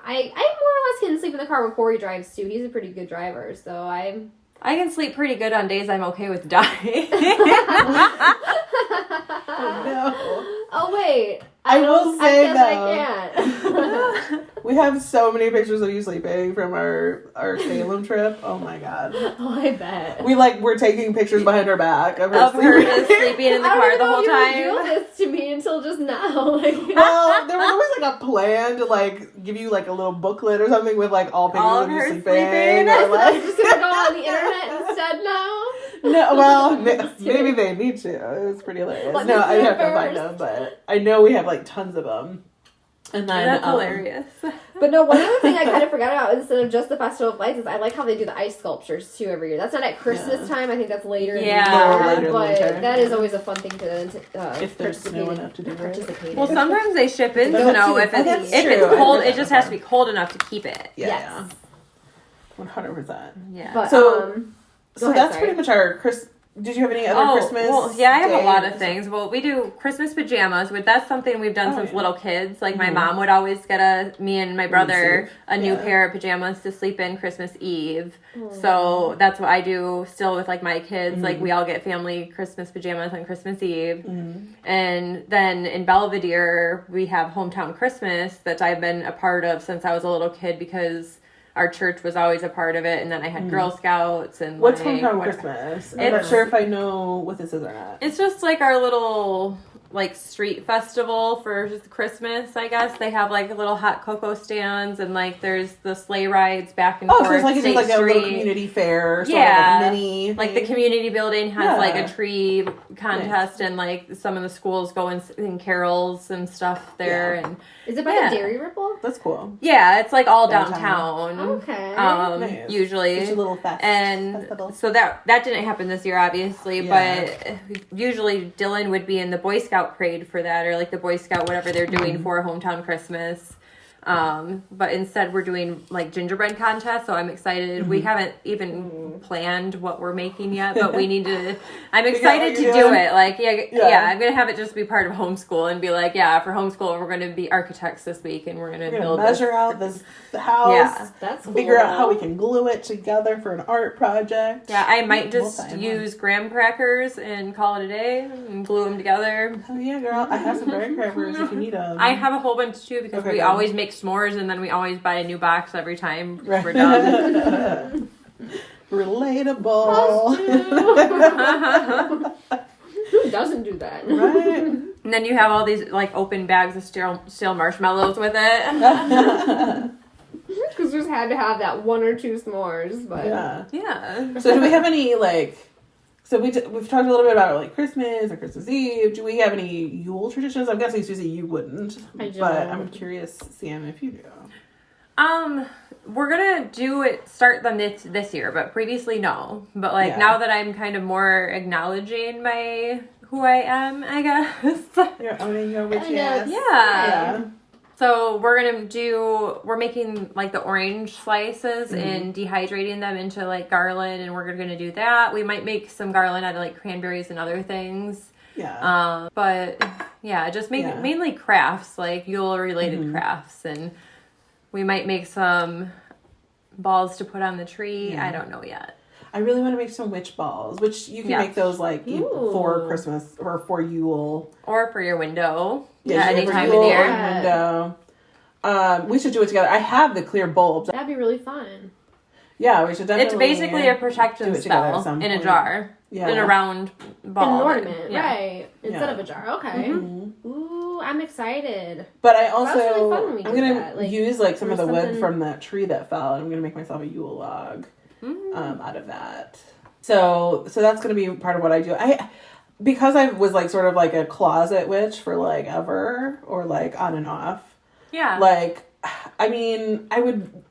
I more or less can sleep in the car when Corey drives too. He's a pretty good driver, so I can sleep pretty good on days I'm okay with dying. Oh wait. I will say I though, I can't. we have so many pictures of you sleeping from our Salem trip. Oh my God. Oh, I bet. We're taking pictures behind her back of her sleeping in the car the whole time. You revealed this to me until just now. Well, there was always like a plan to like give you like a little booklet or something with like all pictures of you sleeping. Or, like, I'm just gonna go on the internet instead now. No, well, maybe they need to. It was pretty hilarious. No, I'd have to find them, but I know we have like tons of them. And then that's hilarious. But no, one other thing I kind of forgot about instead of just the Festival of Lights is I like how they do the ice sculptures too every year. That's not at Christmas time. I think that's later in the year. But that is always a fun thing to if there's snow enough to do participate. Well, sometimes they ship in snow if it's cold. It just has to be cold enough to keep it. Yeah. 100%. Yeah. But, so that's pretty much our Christmas. Did you have any other Christmas? Well, yeah, I have a lot of things. Well, we do Christmas pajamas. That's something we've done since little kids. Like, my mom would always get me and my brother a new pair of pajamas to sleep in Christmas Eve. So that's what I do still with, like, my kids. Like, we all get family Christmas pajamas on Christmas Eve. And then in Belvedere, we have Hometown Christmas that I've been a part of since I was a little kid because our church was always a part of it, and then I had Girl Scouts and what's Hometown Christmas? I'm not sure if I know what this is or not. It's just like our little like street festival for Christmas, I guess. They have like little hot cocoa stands and like there's the sleigh rides back and forth. So it's like a little community fair, sort of like a mini. Like the community building has like a tree contest and like some of the schools go and sing carols and stuff there. And is it by the Dairy Ripple? That's cool. Yeah, it's like all downtown. Okay. Nice. Usually. Such a little festival. So that didn't happen this year, obviously, but usually Dylan would be in the Boy Scout parade for that, or like the Boy Scout, whatever they're doing for Hometown Christmas. But instead we're doing like gingerbread contest, so I'm excited. We haven't even planned what we're making yet, but we need to. I'm excited to do it. Like, yeah, I'm gonna have it just be part of homeschool and be like, for homeschool we're gonna be architects this week and we're gonna build measure out this house. Yeah, that's cool. Figure out how we can glue it together for an art project. Yeah, I might just use graham crackers and call it a day and glue them together. Oh yeah, girl, I have some graham crackers if you need them. I have a whole bunch too because we always make s'mores and then we always buy a new box every time we're done. Relatable. Who doesn't do that? Right. And then you have all these like open bags of stale marshmallows with it. Because we just had to have that 1 or 2 s'mores, but yeah. So do we have any like? So we've talked a little bit about like Christmas or Christmas Eve. Do we have any Yule traditions? I'm guessing Susie, you wouldn't. I don't. But I'm curious, Sam, if you do. We're gonna start them this year, but previously no. But like now that I'm kind of more acknowledging who I am, I guess. You're owning your witchiness. Yeah. So we're making like the orange slices and dehydrating them into like garland, and we're gonna do that. We might make some garland out of like cranberries and other things. Yeah. But yeah, just mainly crafts, like Yule related crafts, and we might make some balls to put on the tree. I don't know yet. I really want to make some witch balls, which you can make those like for Christmas or for Yule. Or for your window. Yeah, any time of the year. Window. We should do it together. I have the clear bulbs. That'd be really fun. Yeah, we should definitely. It's basically a protection spell in a jar. Yeah. In a round ball. An ornament, right. Instead of a jar. Okay. Mm-hmm. Ooh, I'm excited. But I also, really fun when we I'm going to use like some of the wood from that tree that fell, and I'm going to make myself a Yule log out of that. So that's going to be part of what I do. Because I was like sort of like a closet witch for like ever, or like on and off. Yeah. Like, I mean, I would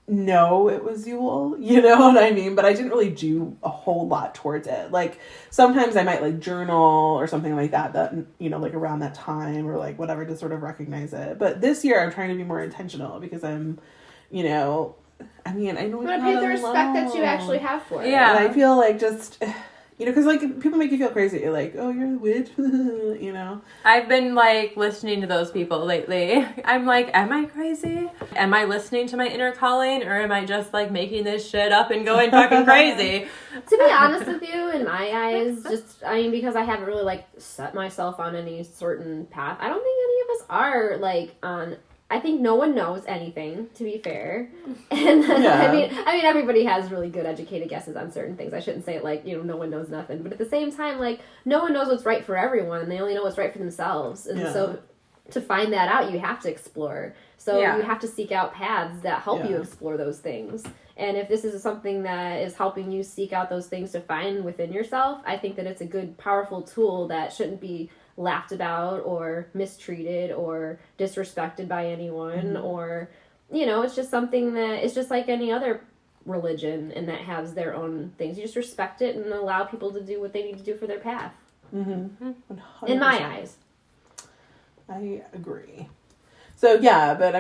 know it was Yule, you know what I mean? But I didn't really do a whole lot towards it. Like, sometimes I might like journal or something like that, you know, like around that time or like whatever to sort of recognize it. But this year I'm trying to be more intentional because I'm, you know, I mean, I know you want to pay the respect that you actually have for it. Yeah. And I feel like just, you know, because like people make you feel crazy. Like, oh, you're a witch, you know. I've been like listening to those people lately. I'm like, am I crazy? Am I listening to my inner calling, or am I just like making this shit up and going fucking crazy? To be honest with you, in my eyes, because I haven't really like set myself on any certain path. I don't think any of us are like on. I think no one knows anything, to be fair. And I mean, everybody has really good educated guesses on certain things. I shouldn't say it like, you know, no one knows nothing. But at the same time, like, no one knows what's right for everyone. They only know what's right for themselves. And so to find that out, you have to explore. So you have to seek out paths that help you explore those things. And if this is something that is helping you seek out those things to find within yourself, I think that it's a good, powerful tool that shouldn't be laughed about or mistreated or disrespected by anyone, or, you know, it's just something that it's just like any other religion, and that has their own things. You just respect it and allow people to do what they need to do for their path. In my eyes. I agree. So yeah, but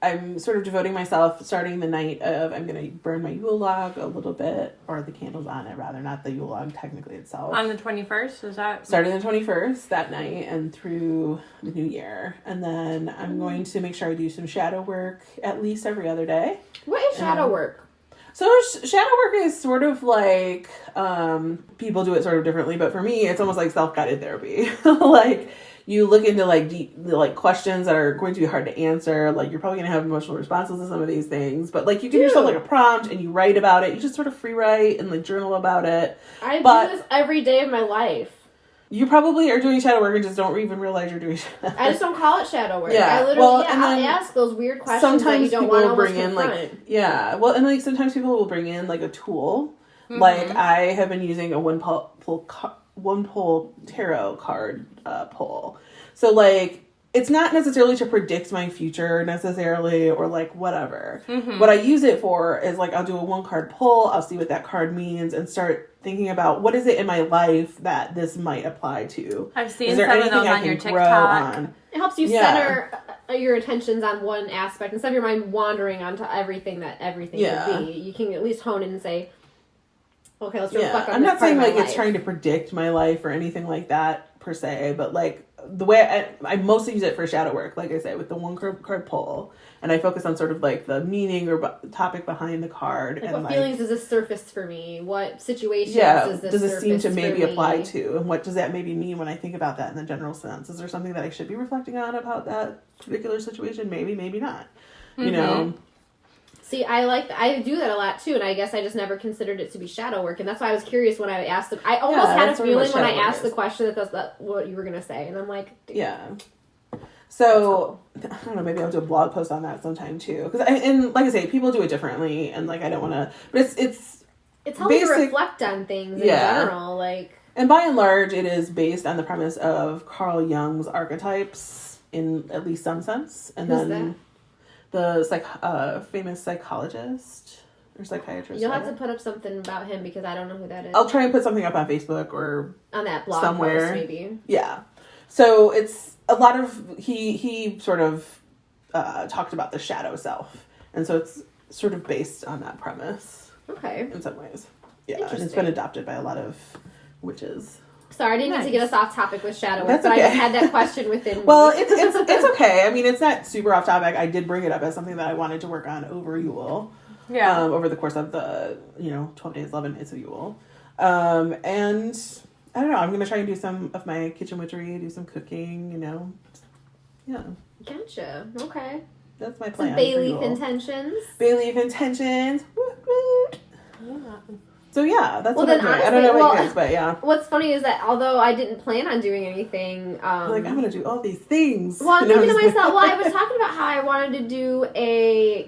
I'm sort of devoting myself, starting the night of, I'm going to burn my Yule log a little bit, or the candles on it rather, not the Yule log technically itself. On the 21st, is that? Starting the 21st that night and through the new year. And then I'm going to make sure I do some shadow work at least every other day. What is shadow work? So shadow work is sort of like, people do it sort of differently, but for me, it's almost like self-guided therapy. Like, you look into like deep, like questions that are going to be hard to answer. Like, you're probably going to have emotional responses to some of these things, but like you give yourself like a prompt and you write about it. You just sort of free write and like journal about it. I do this every day of my life. You probably are doing shadow work and just don't even realize you're doing shadow. I just don't call it shadow work. Yeah. I literally, I'll ask those weird questions that you don't want to bring in. Like, yeah. Well, and like sometimes people will bring in like a tool. Like, I have been using a one pull tarot card pull. So like, it's not necessarily to predict my future necessarily, or like whatever. What I use it for is like, I'll do a 1 card pull, I'll see what that card means, and start thinking about what is it in my life that this might apply to. I've seen some of those on your TikTok. It helps you center your attentions on one aspect, instead of your mind wandering onto everything could be, you can at least hone in and say, okay, let's reflect on I'm this not saying part of like my it's life. trying to predict my life or anything like that per se, but like the way I mostly use it for shadow work, like I say, with the one card pull, and I focus on sort of like the meaning or topic behind the card. Like, and what feelings does this surface for me? What situations does does it seem to maybe apply me? to, and what does that maybe mean when I think about that in the general sense? Is there something that I should be reflecting on about that particular situation? Maybe not. You know. See, I do that a lot too, and I guess I just never considered it to be shadow work, and that's why I was curious when I asked them. I almost had a feeling when I asked the question that that's what you were gonna say, and I'm like, yeah. So I don't know. Maybe I'll do a blog post on that sometime too, because and like I say, people do it differently, and like I don't want to, but it's helping to reflect on things in general, like. And by and large, it is based on the premise of Carl Jung's archetypes in at least some sense, and who's then the famous psychologist or psychiatrist. You'll have to put up something about him because I don't know who that is. I'll try and put something up on Facebook or on that blog somewhere. post, maybe. Yeah. So it's a lot of he sort of talked about the shadow self, and so it's sort of based on that premise. Okay. In some ways, yeah, and it's been adopted by a lot of witches. Sorry, I didn't mean to get us off topic with shadow work, That's but okay. I just had that question within me. Well, it's okay. I mean, it's not super off topic. I did bring it up as something that I wanted to work on over Yule. Yeah. Over the course of the 12 days, 11 days of Yule, and I don't know. I'm going to try and do some of my kitchen witchery, do some cooking. Yeah. Gotcha. Okay. That's my plan. Some bay leaf intentions. Bay leaf intentions. Woot, woot. Yeah. So yeah, that's what then I'm doing. honestly, I don't know what it is, but yeah. What's funny is that although I didn't plan on doing anything, I'm going to do all these things. Well, I'm thinking to myself, I was talking about how I wanted to do a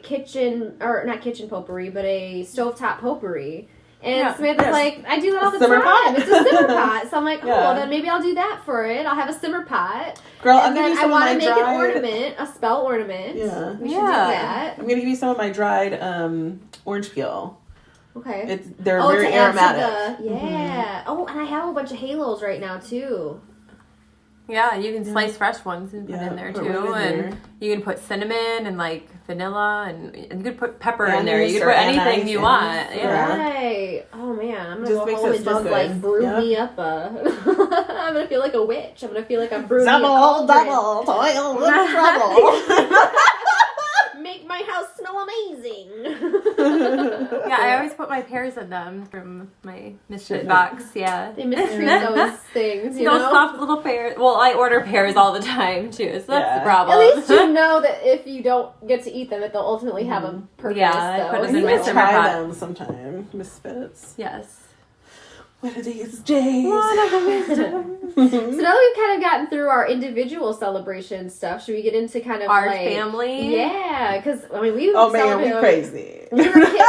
not kitchen potpourri, but a stovetop potpourri. And Samantha's like, I do that all the time. Pot. It's a simmer pot. So I'm like, well, then maybe I'll do that for it. I'll have a simmer pot. Girl, and then I want to make an ornament, a spell ornament. Yeah. We should do that. I'm going to give you some of my dried orange peel. Okay. They're very aromatic. Yeah. Oh, and I have a bunch of halos right now, too. Yeah, you can slice fresh ones and put in there, too. And you can put cinnamon and, like, vanilla, and you can put pepper in there. You can put anything you want. Yeah. Right. Oh, man. I'm going to go home and just, like, brew me up I'm going to feel like a witch. I'm going to feel like I'm brewing double, toil, with trouble. Make my house smell amazing. Yeah, I always put my pears in them from my Misfit box. Yeah, they mistreat those things. Those soft little pears. Well, I order pears all the time too, so that's the problem. At least you know that if you don't get to eat them, that they'll ultimately have a purpose. Yeah, I put them in my simmer try pot. them sometime. Misfits. Yes. One of these days. So now that we've kind of gotten through our individual celebration stuff, should we get into kind of our like, family? Yeah, because I mean we. Oh man, we crazy. We were kids.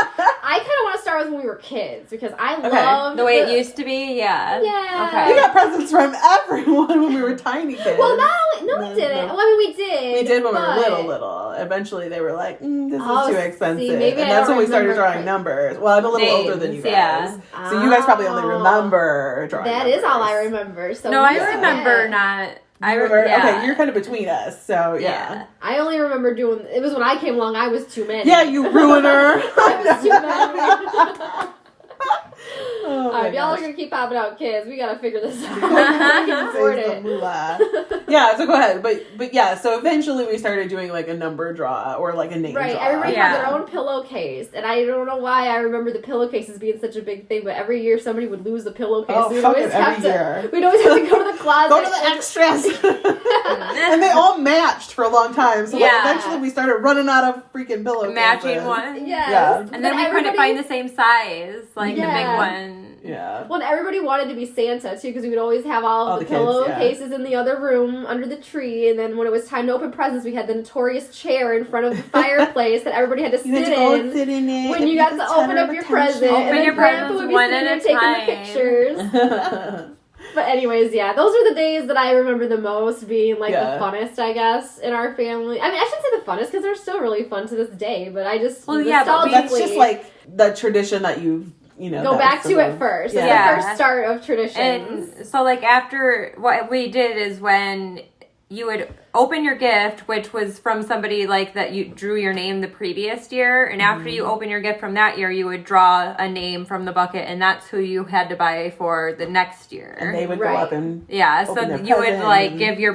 I kind of want to start with when we were kids because I love the way it used to be. Yeah. Yeah. Okay. We got presents from everyone when we were tiny kids. Well, we didn't. No. Well, I mean, we did. We did when we were little. Eventually, they were like, "This is too expensive," maybe and that's when we started drawing numbers. Well, I'm a little older than you guys, so you guys probably only remember drawing. That numbers. is all I remember. So no, I remember not. I remember. Yeah. Okay, you're kind of between us, so yeah. I only remember doing. It was when I came along. I was too many. Yeah, you ruiner. I was too many. Oh, all right, y'all are gonna keep popping out kids. We gotta figure this out. I can afford it. Yeah, so go ahead. But yeah, so eventually we started doing like a number draw or like a name draw. Everybody had their own pillowcase, and I don't know why I remember the pillowcases being such a big thing. But every year somebody would lose the pillowcase. Oh, We'd always have to go to the closet. Go to the extras. And they all matched for a long time. So like, eventually we started running out of freaking pillowcases. Matching one. Yeah. And then we couldn't find the same size, like the big one. Yeah. Well, and everybody wanted to be Santa too, because we would always have all the pillowcases in the other room under the tree. And then when it was time to open presents, we had the notorious chair in front of the fireplace that everybody had to sit in it. when you got to open up your present. And then Grandpa would be sitting there taking the pictures. But anyways, those are the days that I remember the most being like the funnest, I guess, in our family. I mean, I shouldn't say the funnest because they're still really fun to this day. But I just but that's just like the tradition that you go back to it first. It's the first start of traditions. And so, like, after what we did is when you would open your gift, which was from somebody like that you drew your name the previous year, and after you open your gift from that year, you would draw a name from the bucket, and that's who you had to buy for the next year. And they would go up and so you would like give your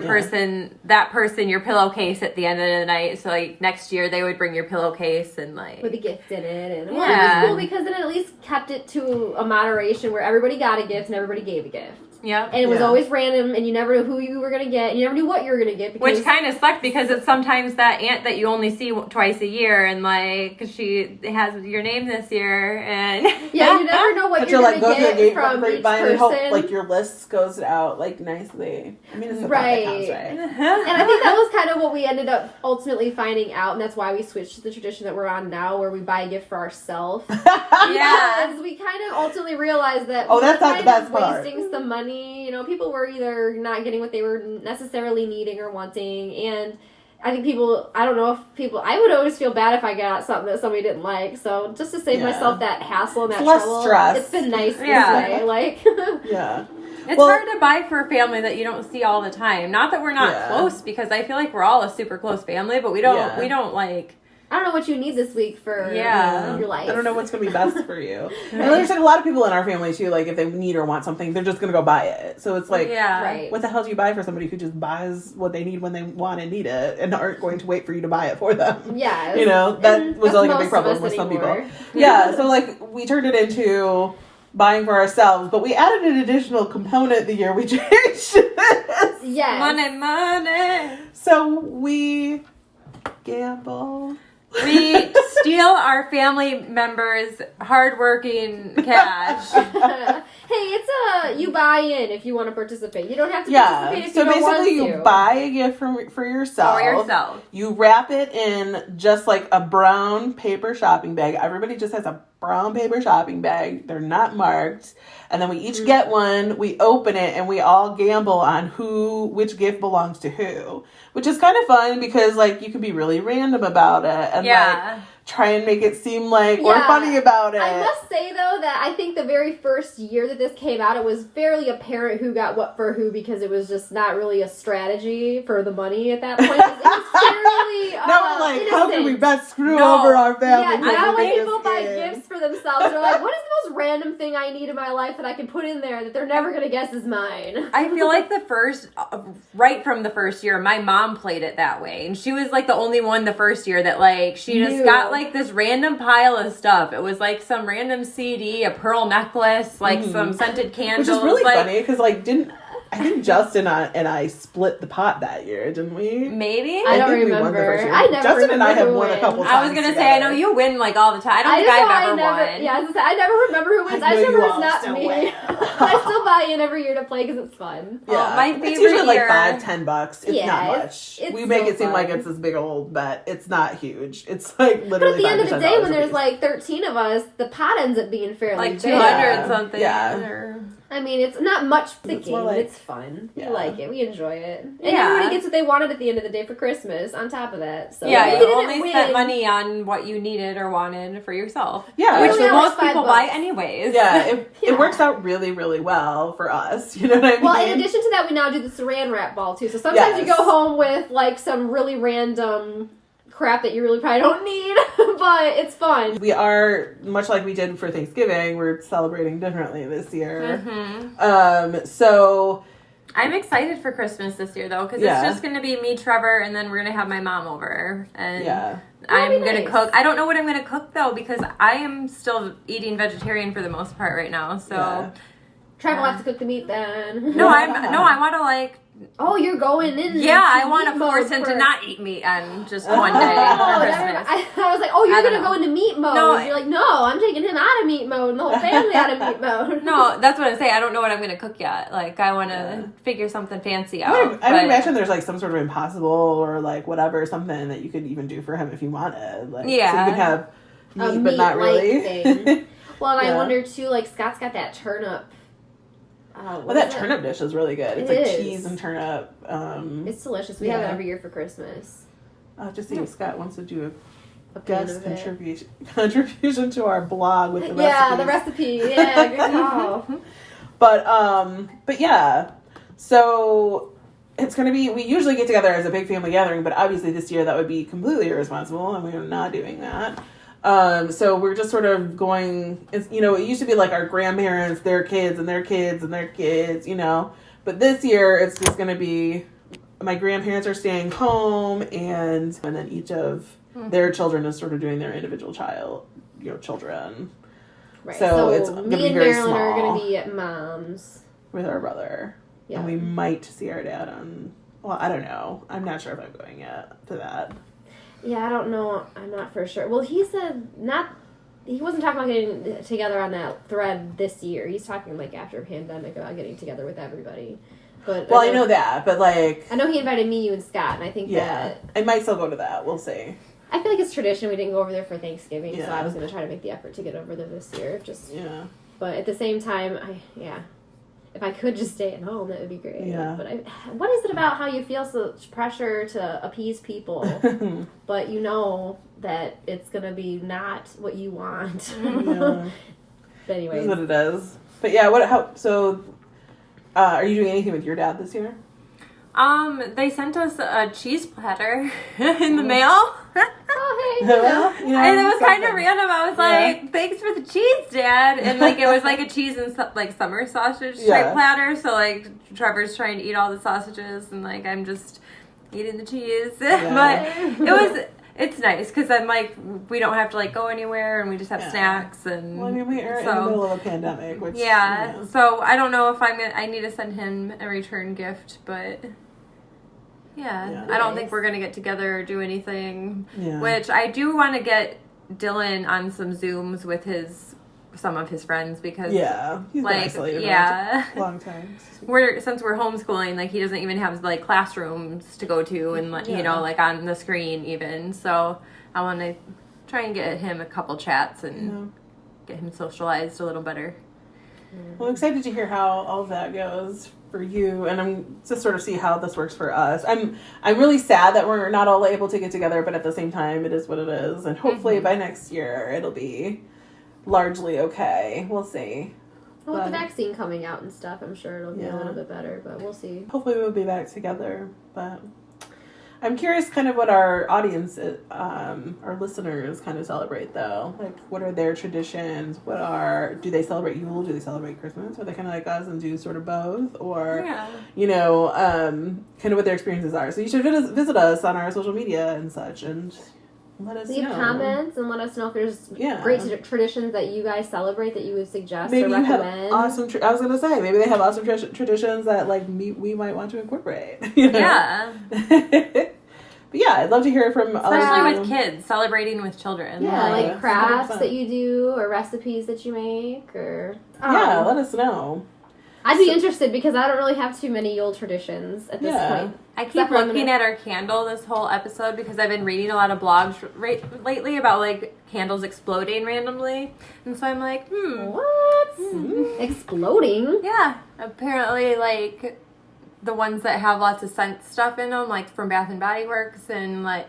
that person your pillowcase at the end of the night. So like next year they would bring your pillowcase and like with a gift in it, and it was cool because it at least kept it to a moderation where everybody got a gift and everybody gave a gift. Yeah, and it was always random, and you never knew who you were gonna get, and you never knew what you were gonna get. Which kind of sucked because it's sometimes that aunt that you only see twice a year, and like she has your name this year, and you never know what you're gonna get from each person. Hope, like your list goes out like nicely. I mean, it's the part that counts, right? And I think that was kind of what we ended up ultimately finding out, and that's why we switched to the tradition that we're on now, where we buy a gift for ourselves. Because we kind of ultimately realized that we were kind of wasting some money. You know, people were either not getting what they were necessarily needing or wanting, and I think I would always feel bad if I got something that somebody didn't like, so just to save myself that hassle and that trouble, stress. It's been nice this way, like. It's hard to buy for a family that you don't see all the time. Not that we're not close, because I feel like we're all a super close family, but we don't like... I don't know what you need this week for your life. I don't know what's going to be best for you. And there's like a lot of people in our family too, like if they need or want something, they're just going to go buy it. So it's like, what the hell do you buy for somebody who just buys what they need when they want and need it and aren't going to wait for you to buy it for them? Yeah. You know, that was like a big problem with some people. Yeah, so like we turned it into buying for ourselves, but we added an additional component the year we changed this. Yes. Money. So we gamble. We steal our family members' hardworking cash. Hey, you buy in if you want to participate. You don't have to participate if you don't want to. So basically, you buy a gift for yourself. For yourself. You wrap it in just like a brown paper shopping bag. Everybody just has a brown paper shopping bag. They're not marked. And then we each get one, we open it, and we all gamble on which gift belongs to who. Which is kind of fun because, like, you can be really random about it. And, like, try and make it seem like we're funny about it. I must say, though, that I think the very first year that this came out, it was fairly apparent who got what for who because it was just not really a strategy for the money at that point. It was fairly now we're like, innocent. how can we best screw over our family? Yeah, now when people buy gifts for themselves, they're like, what is the most random thing I need in my life that I can put in there that they're never going to guess is mine? I feel like right from the first year, my mom played it that way. And she was like the only one the first year that like, she just got like this random pile of stuff. It was like some random CD, a pearl necklace, like some scented candles. Which is really funny because like I think Justin and I split the pot that year, didn't we? Maybe. I don't remember. I never Justin and I have won a couple times. I was going to say, I know you win like all the time. I don't think I've ever won. Yeah, I never remember who wins. I just remember it's not me. I still buy in every year to play because it's fun. Yeah. My favorite it's usually year, like $5-10. It's not much. We make it seem like it's this big old bet. It's not huge. It's like literally. But at the end of the day, when there's like 13 of us, the pot ends up being fairly like big. 200 something. Yeah. I mean, it's not much thinking, but it's fun. We like it. We enjoy it. And everybody gets what they wanted at the end of the day for Christmas on top of that. So you only spent money on what you needed or wanted for yourself. Yeah. Which most people buy anyways. Yeah, it works out really, really well for us. You know what I mean? Well, in addition to that, we now do the saran wrap ball, too. So sometimes you go home with, like, some really random crap that you really probably don't need, but it's fun. We are, much like we did for Thanksgiving, we're celebrating differently this year. So I'm excited for Christmas this year though, because it's just going to be me, Trevor, and then we're going to have my mom over, and I'm going to cook. I don't know what I'm going to cook though, because I am still eating vegetarian for the most part right now, so Trevor will have to cook the meat then. No, I want to like. Oh, you're going in. Yeah, I want to force him to not eat meat on just one day for Christmas. I was like, oh, you're going to go into meat mode. No, you're like, no, I'm taking him out of meat mode and the whole family out of meat mode. No, that's what I'm saying. I don't know what I'm going to cook yet. Like, I want to figure something fancy out. I would imagine there's like some sort of impossible or like whatever, something that you could even do for him if you wanted. Like, so you could have meat, but not really. Thing. Well, and I wonder too, like, Scott's got that turnip. That turnip dish is really good. It's like cheese and turnip. It's delicious. We have it every year for Christmas. Just see if Scott wants to do a guest contribution to our blog with the recipe. Yeah, the recipe. Yeah, good call. But yeah. So it's going to be, we usually get together as a big family gathering, but obviously this year that would be completely irresponsible, and we're not doing that. So we're just sort of going, it's, you know, it used to be like our grandparents, their kids and their kids and their kids, you know, but this year it's just going to be, my grandparents are staying home, and then each of their children is sort of doing their individual children. Right. So it's going to be very small. Me and Marilyn are going to be at Mom's. With our brother. Yeah. And we might see our dad on, well, I don't know. I'm not sure if I'm going yet to that. Yeah, I don't know. I'm not for sure. Well, he said he wasn't talking about getting together on that thread this year. He's talking like after a pandemic about getting together with everybody. But well, I know that, but like... I know he invited me, you, and Scott, and I think that... I might still go to that. We'll see. I feel like it's tradition. We didn't go over there for Thanksgiving, so I was going to try to make the effort to get over there this year. Yeah. But at the same time, if I could just stay at home, that would be great. Yeah. But what is it about how you feel such pressure to appease people, but you know that it's going to be not what you want? Yeah. But anyways. That's what it is. But yeah, are you doing anything with your dad this year? They sent us a cheese platter in the mail. Oh, hey. Well, you know, and it was kind of random. I was like, thanks for the cheese, Dad. And like, it was like a cheese and like summer sausage type platter. So like, Trevor's trying to eat all the sausages, and like, I'm just eating the cheese. But it's nice because then like, we don't have to like go anywhere, and we just have snacks. And well, I mean, we are in the middle of a pandemic, which so I don't know if I need to send him a return gift, but. Yeah, I don't think we're going to get together or do anything, which I do want to get Dylan on some Zooms with some of his friends because he's like isolated long time. Since we're homeschooling, like he doesn't even have like classrooms to go to and you know, like on the screen even. So I want to try and get him a couple chats and get him socialized a little better. Well, I'm excited to hear how all of that goes for you, and I'm to sort of see how this works for us. I'm really sad that we're not all able to get together, but at the same time, it is what it is, and hopefully by next year it'll be largely okay. We'll see. Well, with the vaccine coming out and stuff, I'm sure it'll be a little bit better, but we'll see. Hopefully we'll be back together, but I'm curious kind of what our audience, our listeners kind of celebrate though. Like, what are their traditions? Do they celebrate Yule? Do they celebrate Christmas? Are they kind of like us and do sort of both? Or, you know, kind of what their experiences are. So you should visit us on our social media and such and let us know. Leave comments and let us know if there's great traditions that you guys celebrate that you would suggest maybe or recommend. You have awesome, I was going to say, maybe they have awesome traditions that like we might want to incorporate. You know? Yeah. But yeah, I'd love to hear from especially with kids, celebrating with children. Yeah, like crafts 100%. That you do or recipes that you make or... let us know. I'd be interested because I don't really have too many Yule traditions at this point. I keep looking at our candle this whole episode because I've been reading a lot of blogs lately about like candles exploding randomly. And so I'm like, What? Exploding? Yeah. Apparently like the ones that have lots of scent stuff in them, like from Bath and Body Works, and like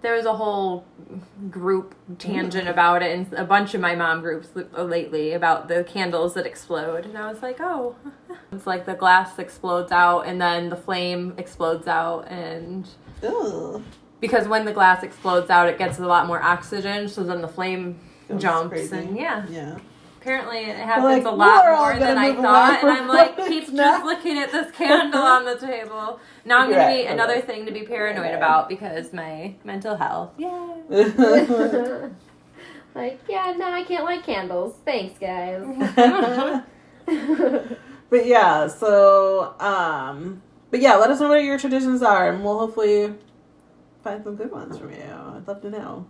there was a whole group tangent about it, and a bunch of my mom groups lately about the candles that explode. And I was like, oh, it's like the glass explodes out, and then the flame explodes out, and because when the glass explodes out, it gets a lot more oxygen, so then the flame jumps, crazy. And apparently it happens a lot more than I thought, and I'm like, keep just looking at this candle on the table. Now I'm going to be another thing to be paranoid about because my mental health. Like, no, I can't light candles. Thanks, guys. But yeah, so, let us know what your traditions are, and we'll hopefully find some good ones from you. I'd love to know.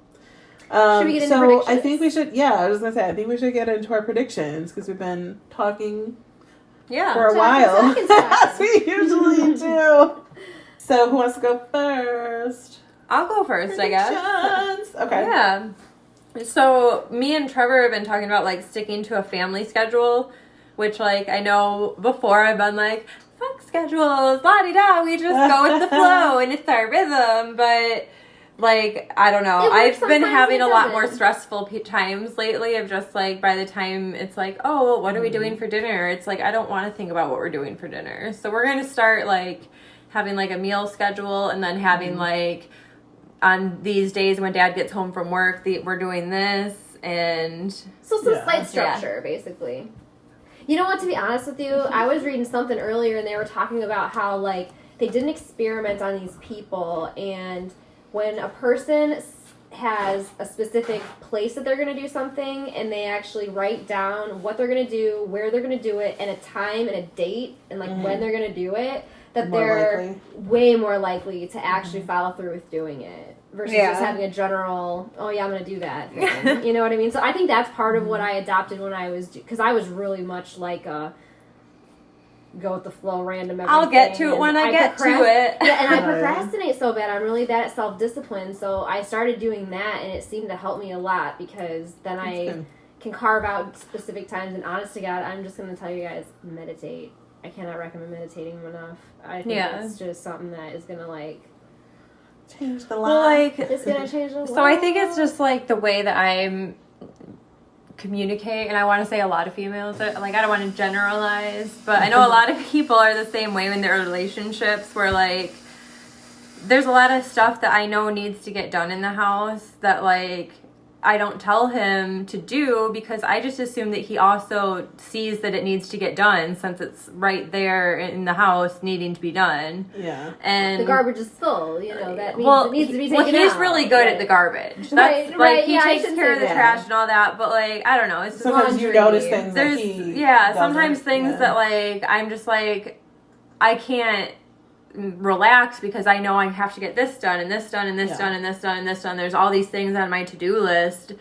Should we get into predictions? I think we should, I was going to say, I think we should get into our predictions because we've been talking for a while, as we usually do. So who wants to go first? I'll go first, I guess. Okay. Yeah. So me and Trevor have been talking about like sticking to a family schedule, which like I know before I've been like, fuck schedules, la-di-da, we just go with the flow and it's our rhythm, but... Like, I don't know. I've been having a lot more stressful times lately of just, like, by the time it's like, oh, what are we doing for dinner? It's like, I don't want to think about what we're doing for dinner. So we're going to start, like, having like a meal schedule, and then having like on these days when Dad gets home from work, we're doing this, and so some slight structure, basically. You know what? To be honest with you, I was reading something earlier, and they were talking about how like they did an experiment on these people, and when a person has a specific place that they're going to do something, and they actually write down what they're going to do, where they're going to do it, and a time and a date, and like when they're going to do it, that they're way more likely to actually follow through with doing it versus just having a general, oh yeah, I'm going to do that. You know what I mean? So I think that's part of what I adopted when I was, because I was really much like a go with the flow, random everything. I'll get to it when I get to it. Yeah, and I procrastinate so bad. I'm really bad at self-discipline, so I started doing that, and it seemed to help me a lot, because then I can carve out specific times, and honest to God, I'm just going to tell you guys, meditate. I cannot recommend meditating enough. I think it's just something that is going to, like, change the life. Well, like, it's going to change the life. So I think it's just, like, the way that I'm communicate, and I want to say a lot of females, like, I don't want to generalize, but I know a lot of people are the same way in their relationships, where, like, there's a lot of stuff that I know needs to get done in the house that, like, I don't tell him to do, because I just assume that he also sees that it needs to get done, since it's right there in the house needing to be done. Yeah. And the garbage is full, you know, that means it needs to be taken out. Well, he's really good at the garbage. That's, like, he takes care of the trash and all that, but, like, I don't know. It's just sometimes you notice things that he sometimes things that, like, I'm just like, I can't relax because I know I have to get this done and this done and this done and this done and this done. There's all these things on my to-do list,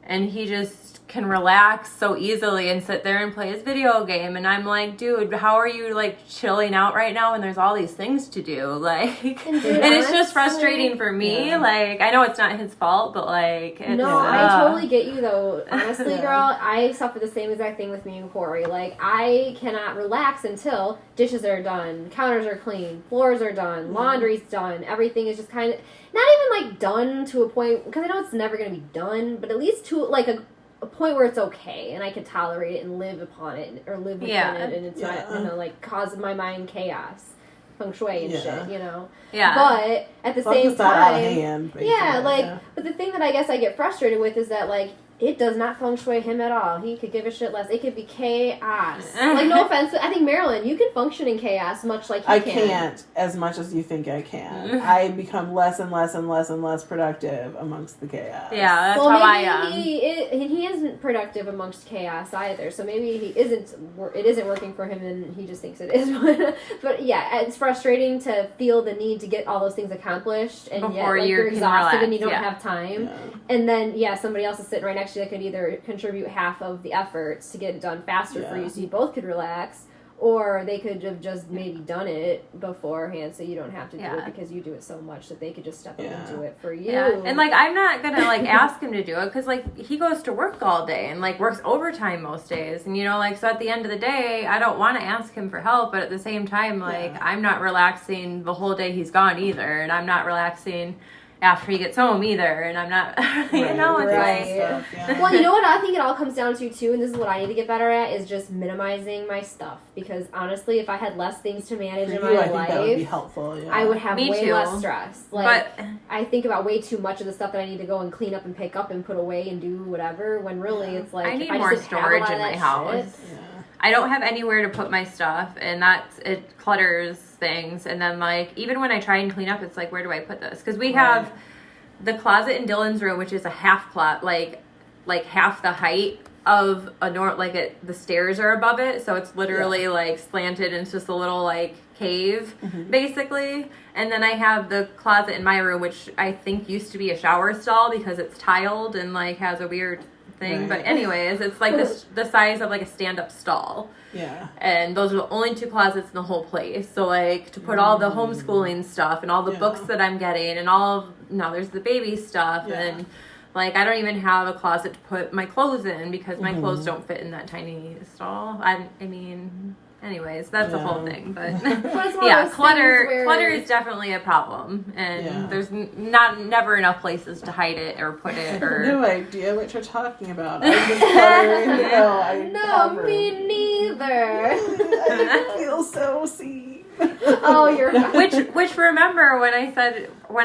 and he just can relax so easily and sit there and play his video game, and I'm like, dude, how are you, like, chilling out right now when there's all these things to do? Like, and it's just frustrating for me. Like, I know it's not his fault, but, like, it's, I totally get you, though. Honestly, girl, I suffer the same exact thing with me and Corey. Like, I cannot relax until dishes are done, counters are clean, floors are done, laundry's done, everything is just kind of not even, like, done to a point, because I know it's never going to be done, but at least to, like, a point where it's okay and I can tolerate it and live upon it, or live within it, and it's not, you know, like, cause my mind chaos, feng shui and shit, you know. Yeah. But at the same time, out of hand, but the thing that I guess I get frustrated with is that, like, it does not feng shui him at all. He could give a shit less. It could be chaos. Like, no offense, but I think, Marilyn, you can function in chaos much like he can. I can't as much as you think I can. I become less and less and less and less productive amongst the chaos. Yeah, that's how I am. He isn't productive amongst chaos either. So maybe it isn't working for him, and he just thinks it is. But yeah, it's frustrating to feel the need to get all those things accomplished, and before yet, like, you're exhausted relax, and you don't have time. Yeah. And then somebody else is sitting right next to you that could either contribute half of the efforts to get it done faster for you, so you both could relax, or they could have just maybe done it beforehand, so you don't have to do it, because you do it so much that they could just step up and do it for you. Yeah. And, like, I'm not gonna, like, ask him to do it, because, like, he goes to work all day and, like, works overtime most days, and, you know, like, so at the end of the day, I don't want to ask him for help, but at the same time, like, I'm not relaxing the whole day he's gone either, and I'm not relaxing after he gets home either, and I'm not, you know, it's like... Well, you know what I think it all comes down to, too, and this is what I need to get better at, is just minimizing my stuff. Because, honestly, if I had less things to manage in my life, I think that would be helpful, I would have way less stress. Like, I think about way too much of the stuff that I need to go and clean up and pick up and put away and do whatever, when really it's like... I need more storage in my house. I don't have anywhere to put my stuff, and it clutters things. And then, like, even when I try and clean up, it's like, where do I put this? Because we have the closet in Dylan's room, which is a half closet, like half the height of a the stairs are above it, so it's literally like slanted, and it's just a little, like, cave basically. And then I have the closet in my room, which I think used to be a shower stall because it's tiled and, like, has a weird thing, but anyways, it's like the size of, like, a stand-up stall. Yeah. And those are the only two closets in the whole place. So, like, to put all the homeschooling stuff and all the books that I'm getting and there's the baby stuff, and, like, I don't even have a closet to put my clothes in because my clothes don't fit in that tiny stall. I mean, Anyways, that's the whole thing. But But it's one of yeah, those clutter things where- is definitely a problem, and there's never enough places to hide it or put it. Or no idea what you're talking about. I'm just cluttering. No, me neither. I feel so seen. Oh, you're which remember when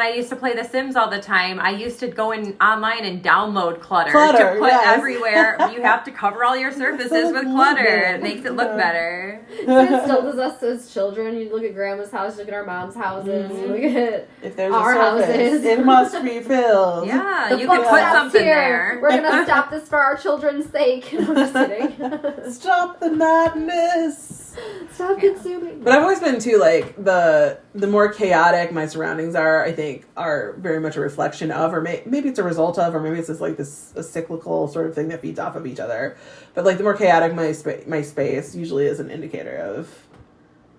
I used to play The Sims all the time, I used to go online and download clutter to put everywhere. You have to cover all your surfaces with clutter. It makes it look better. So it still does us as children. You look at grandma's house, you look at our mom's houses, you look at if there's our a surface, houses. it must be filled. Yeah, The you book can put stops something here. there. We're gonna stop this for our children's sake. I'm just kidding. Stop the madness. Stop consuming. But I've always been too, like, the more chaotic my surroundings are, I think, are very much a reflection of, or maybe it's a result of, or maybe it's just like a cyclical sort of thing that feeds off of each other. But like the more chaotic my space usually is an indicator of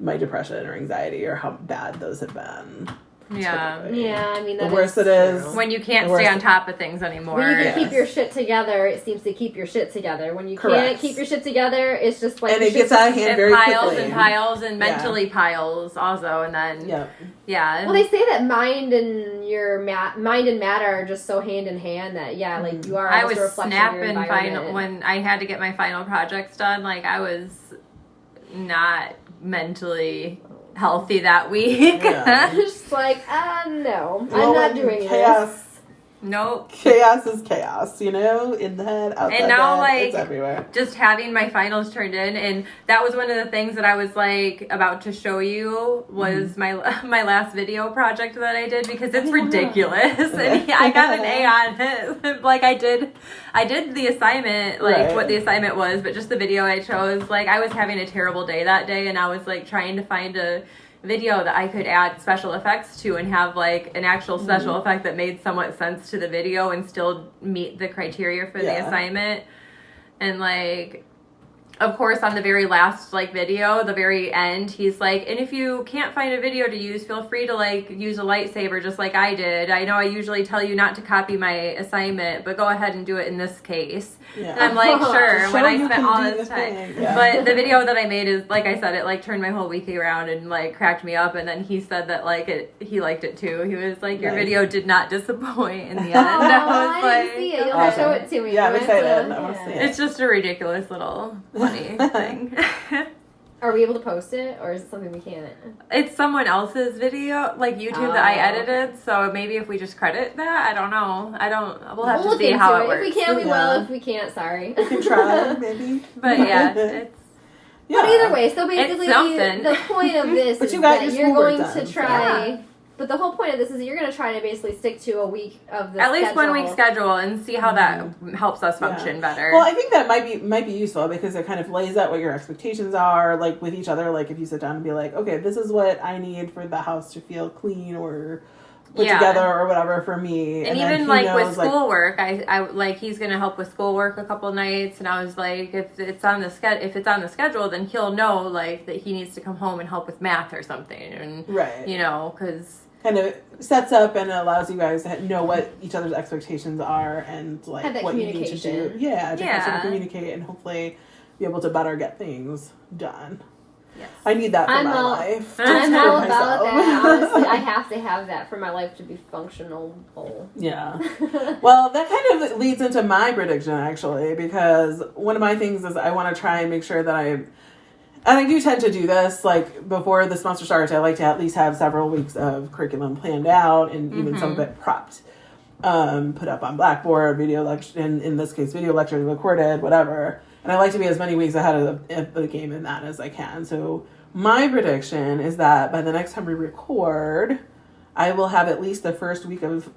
my depression or anxiety or how bad those have been. Yeah. typically. Yeah, I mean, The that worse is it is, true. When you can't The worst stay on it- top of things anymore. When you can Yes. keep your shit together, it seems to keep your shit together. When you Correct. can't keep your shit together, it's just like and your it gets shit's out of hand It very piles quickly. and piles and Yeah. mentally piles also, and then Yeah. Well, they say that mind and mind and matter are just so hand in hand that like you are. I almost was a reflection of your snapping environment. when I had to get my final projects done. Like I was not mentally healthy that week. Yeah. Just like, no, Well, I'm not when doing chaos, this. Nope. Chaos is chaos, you know? In the head, outside And now, the head, like, it's everywhere. Just having my finals turned in, and that was one of the things that I was like about to show you was my last video project that I did, because it's ridiculous. And I got an A on it. Like I did the assignment, like what the assignment was, but just the video I chose. Like I was having a terrible day that day, and I was like trying to find a video that I could add special effects to and have like an actual special effect that made somewhat sense to the video and still meet the criteria for the assignment. And like, of course, on the very last like video, the very end, he's like, and if you can't find a video to use, feel free to like use a lightsaber just like I did. I know I usually tell you not to copy my assignment, but go ahead and do it in this case. Yeah. And I'm like, sure, when I spent all this time. thing. Yeah. But the video that I made is, like I said, it like turned my whole week around and like cracked me up. And then he said that like he liked it too. He was like, your video did not disappoint in the end. I was I like, didn't see it. You'll have to show it to me. Yeah, I'm I want excited. to- I want to see it. it's just a ridiculous little funny thing. Are we able to post it, or is it something we can't? It's someone else's video, like YouTube, that I edited. So maybe if we just credit that, I don't know. We'll have to look see into how it it. works. If we can, we Yeah. will. If we can't, sorry. We can try, maybe. But yeah, it's Yeah. But either way, so basically, something. the point of this But is you got that your you're schoolwork going done, to so- try. But the whole point of this is that you're going to try to basically stick to a week of the at least schedule. 1 week schedule and see how that helps us function better. Well, I think that might be useful because it kind of lays out what your expectations are, like with each other. Like if you sit down and be like, okay, this is what I need for the house to feel clean or put together or whatever for me. And then even he like knows, with schoolwork, I like he's gonna help with schoolwork a couple nights, and I was like, if it's on the schedule, then he'll know like that he needs to come home and help with math or something, and right, you know, because kind of sets up and allows you guys to know what each other's expectations are and like Have that what you need to do. communication. Yeah, to kind of sort of communicate and hopefully be able to better get things done. yes. I need that for I'm my all- life. to I'm support all about myself. that. Honestly, I have to have that for my life to be functional. Yeah. Well, that kind of leads into my prediction, actually, because one of my things is I want to try and make sure that and I do tend to do this, like, before the semester starts, I like to at least have several weeks of curriculum planned out and even some of it prepped. Put up on Blackboard, video lecture, in this case, video lectures recorded, whatever. And I like to be as many weeks ahead of the game in that as I can. So my prediction is that by the next time we record, I will have at least the first week of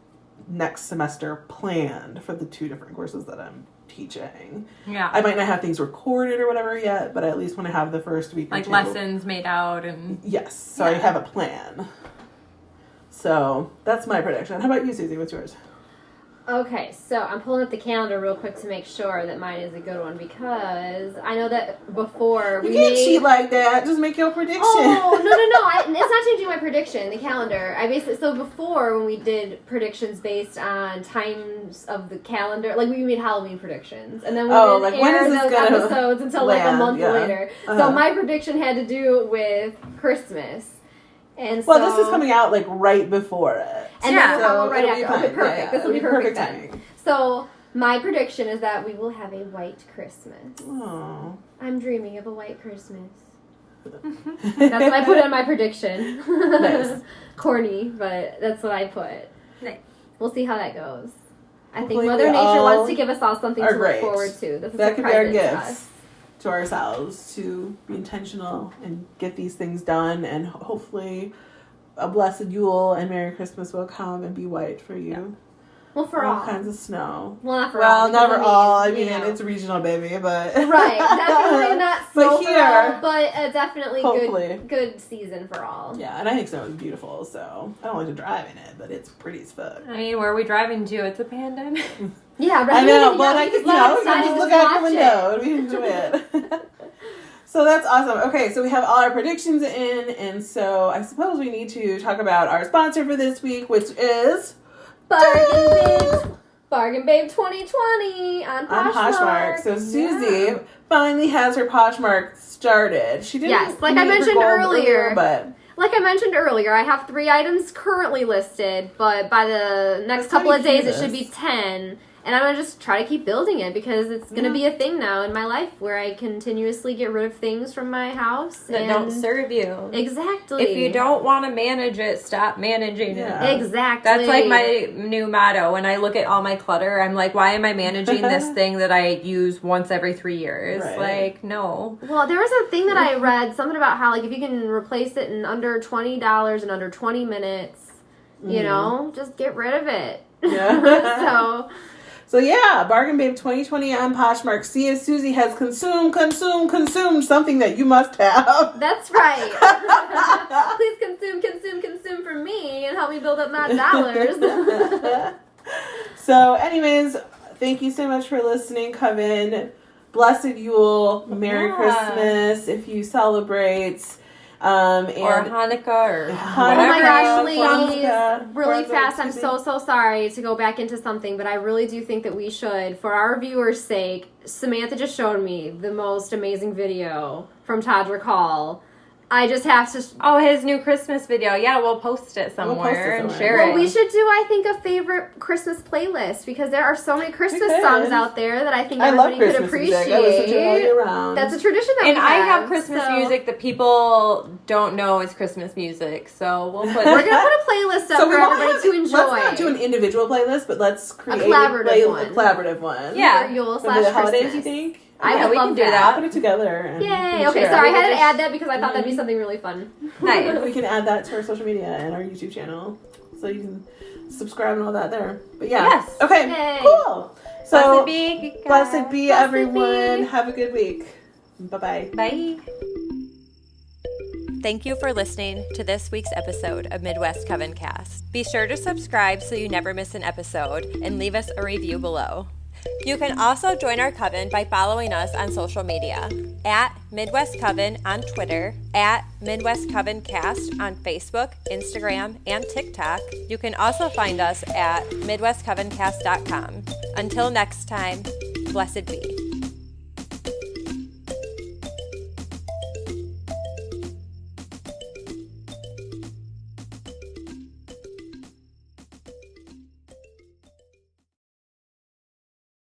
next semester planned for the 2 different courses that I'm teaching. Yeah, I might not have things recorded or whatever yet, but I at least want to have the first week like or 2. lessons made out and Yes, so I have a plan. So that's my prediction. How about you, Susie? What's yours? Okay, so I'm pulling up the calendar real quick to make sure that mine is a good one because I know that before You we can't made... cheat like that. Just make your prediction. Oh, no. It's not changing my prediction. prediction, the calendar. So before, when we did predictions based on times of the calendar, like we made Halloween predictions, and then we didn't air those episodes until like a month later. So my prediction had to do with Christmas. And well, this is coming out like right before it. And then we'll have one right after. Okay, perfect. Yeah. This will be perfect timing. then. So my prediction is that we will have a white Christmas. Oh. I'm dreaming of a white Christmas. That's what I put in my prediction. Nice. Corny, but that's what I put. Nice. We'll see how that goes. I Hopefully think Mother Nature wants to give us all something to look forward to. This is that a could be our present gift to us. to ourselves, to be intentional and get these things done, and hopefully a blessed Yule and Merry Christmas will come and be white for you. Yeah. Well, for all kinds of snow. Well, not for all. Well, never all. I mean, it's regional, baby, but right, definitely not but snow here, for all, but definitely hopefully. good season for all. Yeah, and I think snow is beautiful, so I don't like to drive in it, but it's pretty as fuck. I mean, where are we driving to? It's a pandemic. Yeah, right. I know, but I can we can just look out the window and we enjoy it. So that's awesome. Okay, so we have all our predictions in, and so I suppose we need to talk about our sponsor for this week, which is Bargain Babe 2020 on Poshmark. So Susie finally has her Poshmark started. She didn't. Yes, like I mentioned earlier, but like I mentioned earlier, I have 3 items currently listed, but by the next couple of days, it should be 10. And I'm going to just try to keep building it because it's going to be a thing now in my life where I continuously get rid of things from my house. That don't serve you. Exactly. If you don't want to manage it, stop managing it. Exactly. That's like my new motto. When I look at all my clutter, I'm like, why am I managing this thing that I use once every 3 years? Right. Like, no. Well, there was a thing that I read, something about how, like, if you can replace it in under $20 in under 20 minutes, you know, just get rid of it. Yeah. So yeah, Bargain Babe 2020 on Poshmark. See if Susie has consumed something that you must have. That's right. Please consume for me and help me build up my dollars. So anyways, thank you so much for listening, Coven. Blessed Yule, Merry Christmas if you celebrate. And or Hanukkah or oh my gosh, ladies, really Kwanzaa, fast, I'm so sorry to go back into something, but I really do think that we should, for our viewers' sake, Samantha just showed me the most amazing video from Todrick Hall. I just have to... Oh, his new Christmas video. Yeah, we'll post it somewhere and share it. Well, we should do, I think, a favorite Christmas playlist because there are so many Christmas songs out there that I think everybody could appreciate. Music. I listen to it all year round. That's a tradition that and we have. And I have Christmas music that people don't know is Christmas music, so we'll put... We're going to put a playlist up for everybody to enjoy. Let's not do an individual playlist, but let's create a collaborative one. Yeah. For Yule / Christmas. The holidays, you think? I would love that. Put it together. Yay! Okay, sorry, I had to add that because I thought that'd be something really fun. Nice. We can add that to our social media and our YouTube channel, so you can subscribe and all that there. But yeah, yes. Okay, yay. Cool. So blessed be everyone. Have a good week. Bye-bye. Bye. Thank you for listening to this week's episode of Midwest Coven Cast. Be sure to subscribe so you never miss an episode and leave us a review below. You can also join our coven by following us on social media at Midwest Coven on Twitter, at Midwest Coven Cast on Facebook, Instagram, and TikTok. You can also find us at MidwestCovenCast.com. Until next time, blessed be.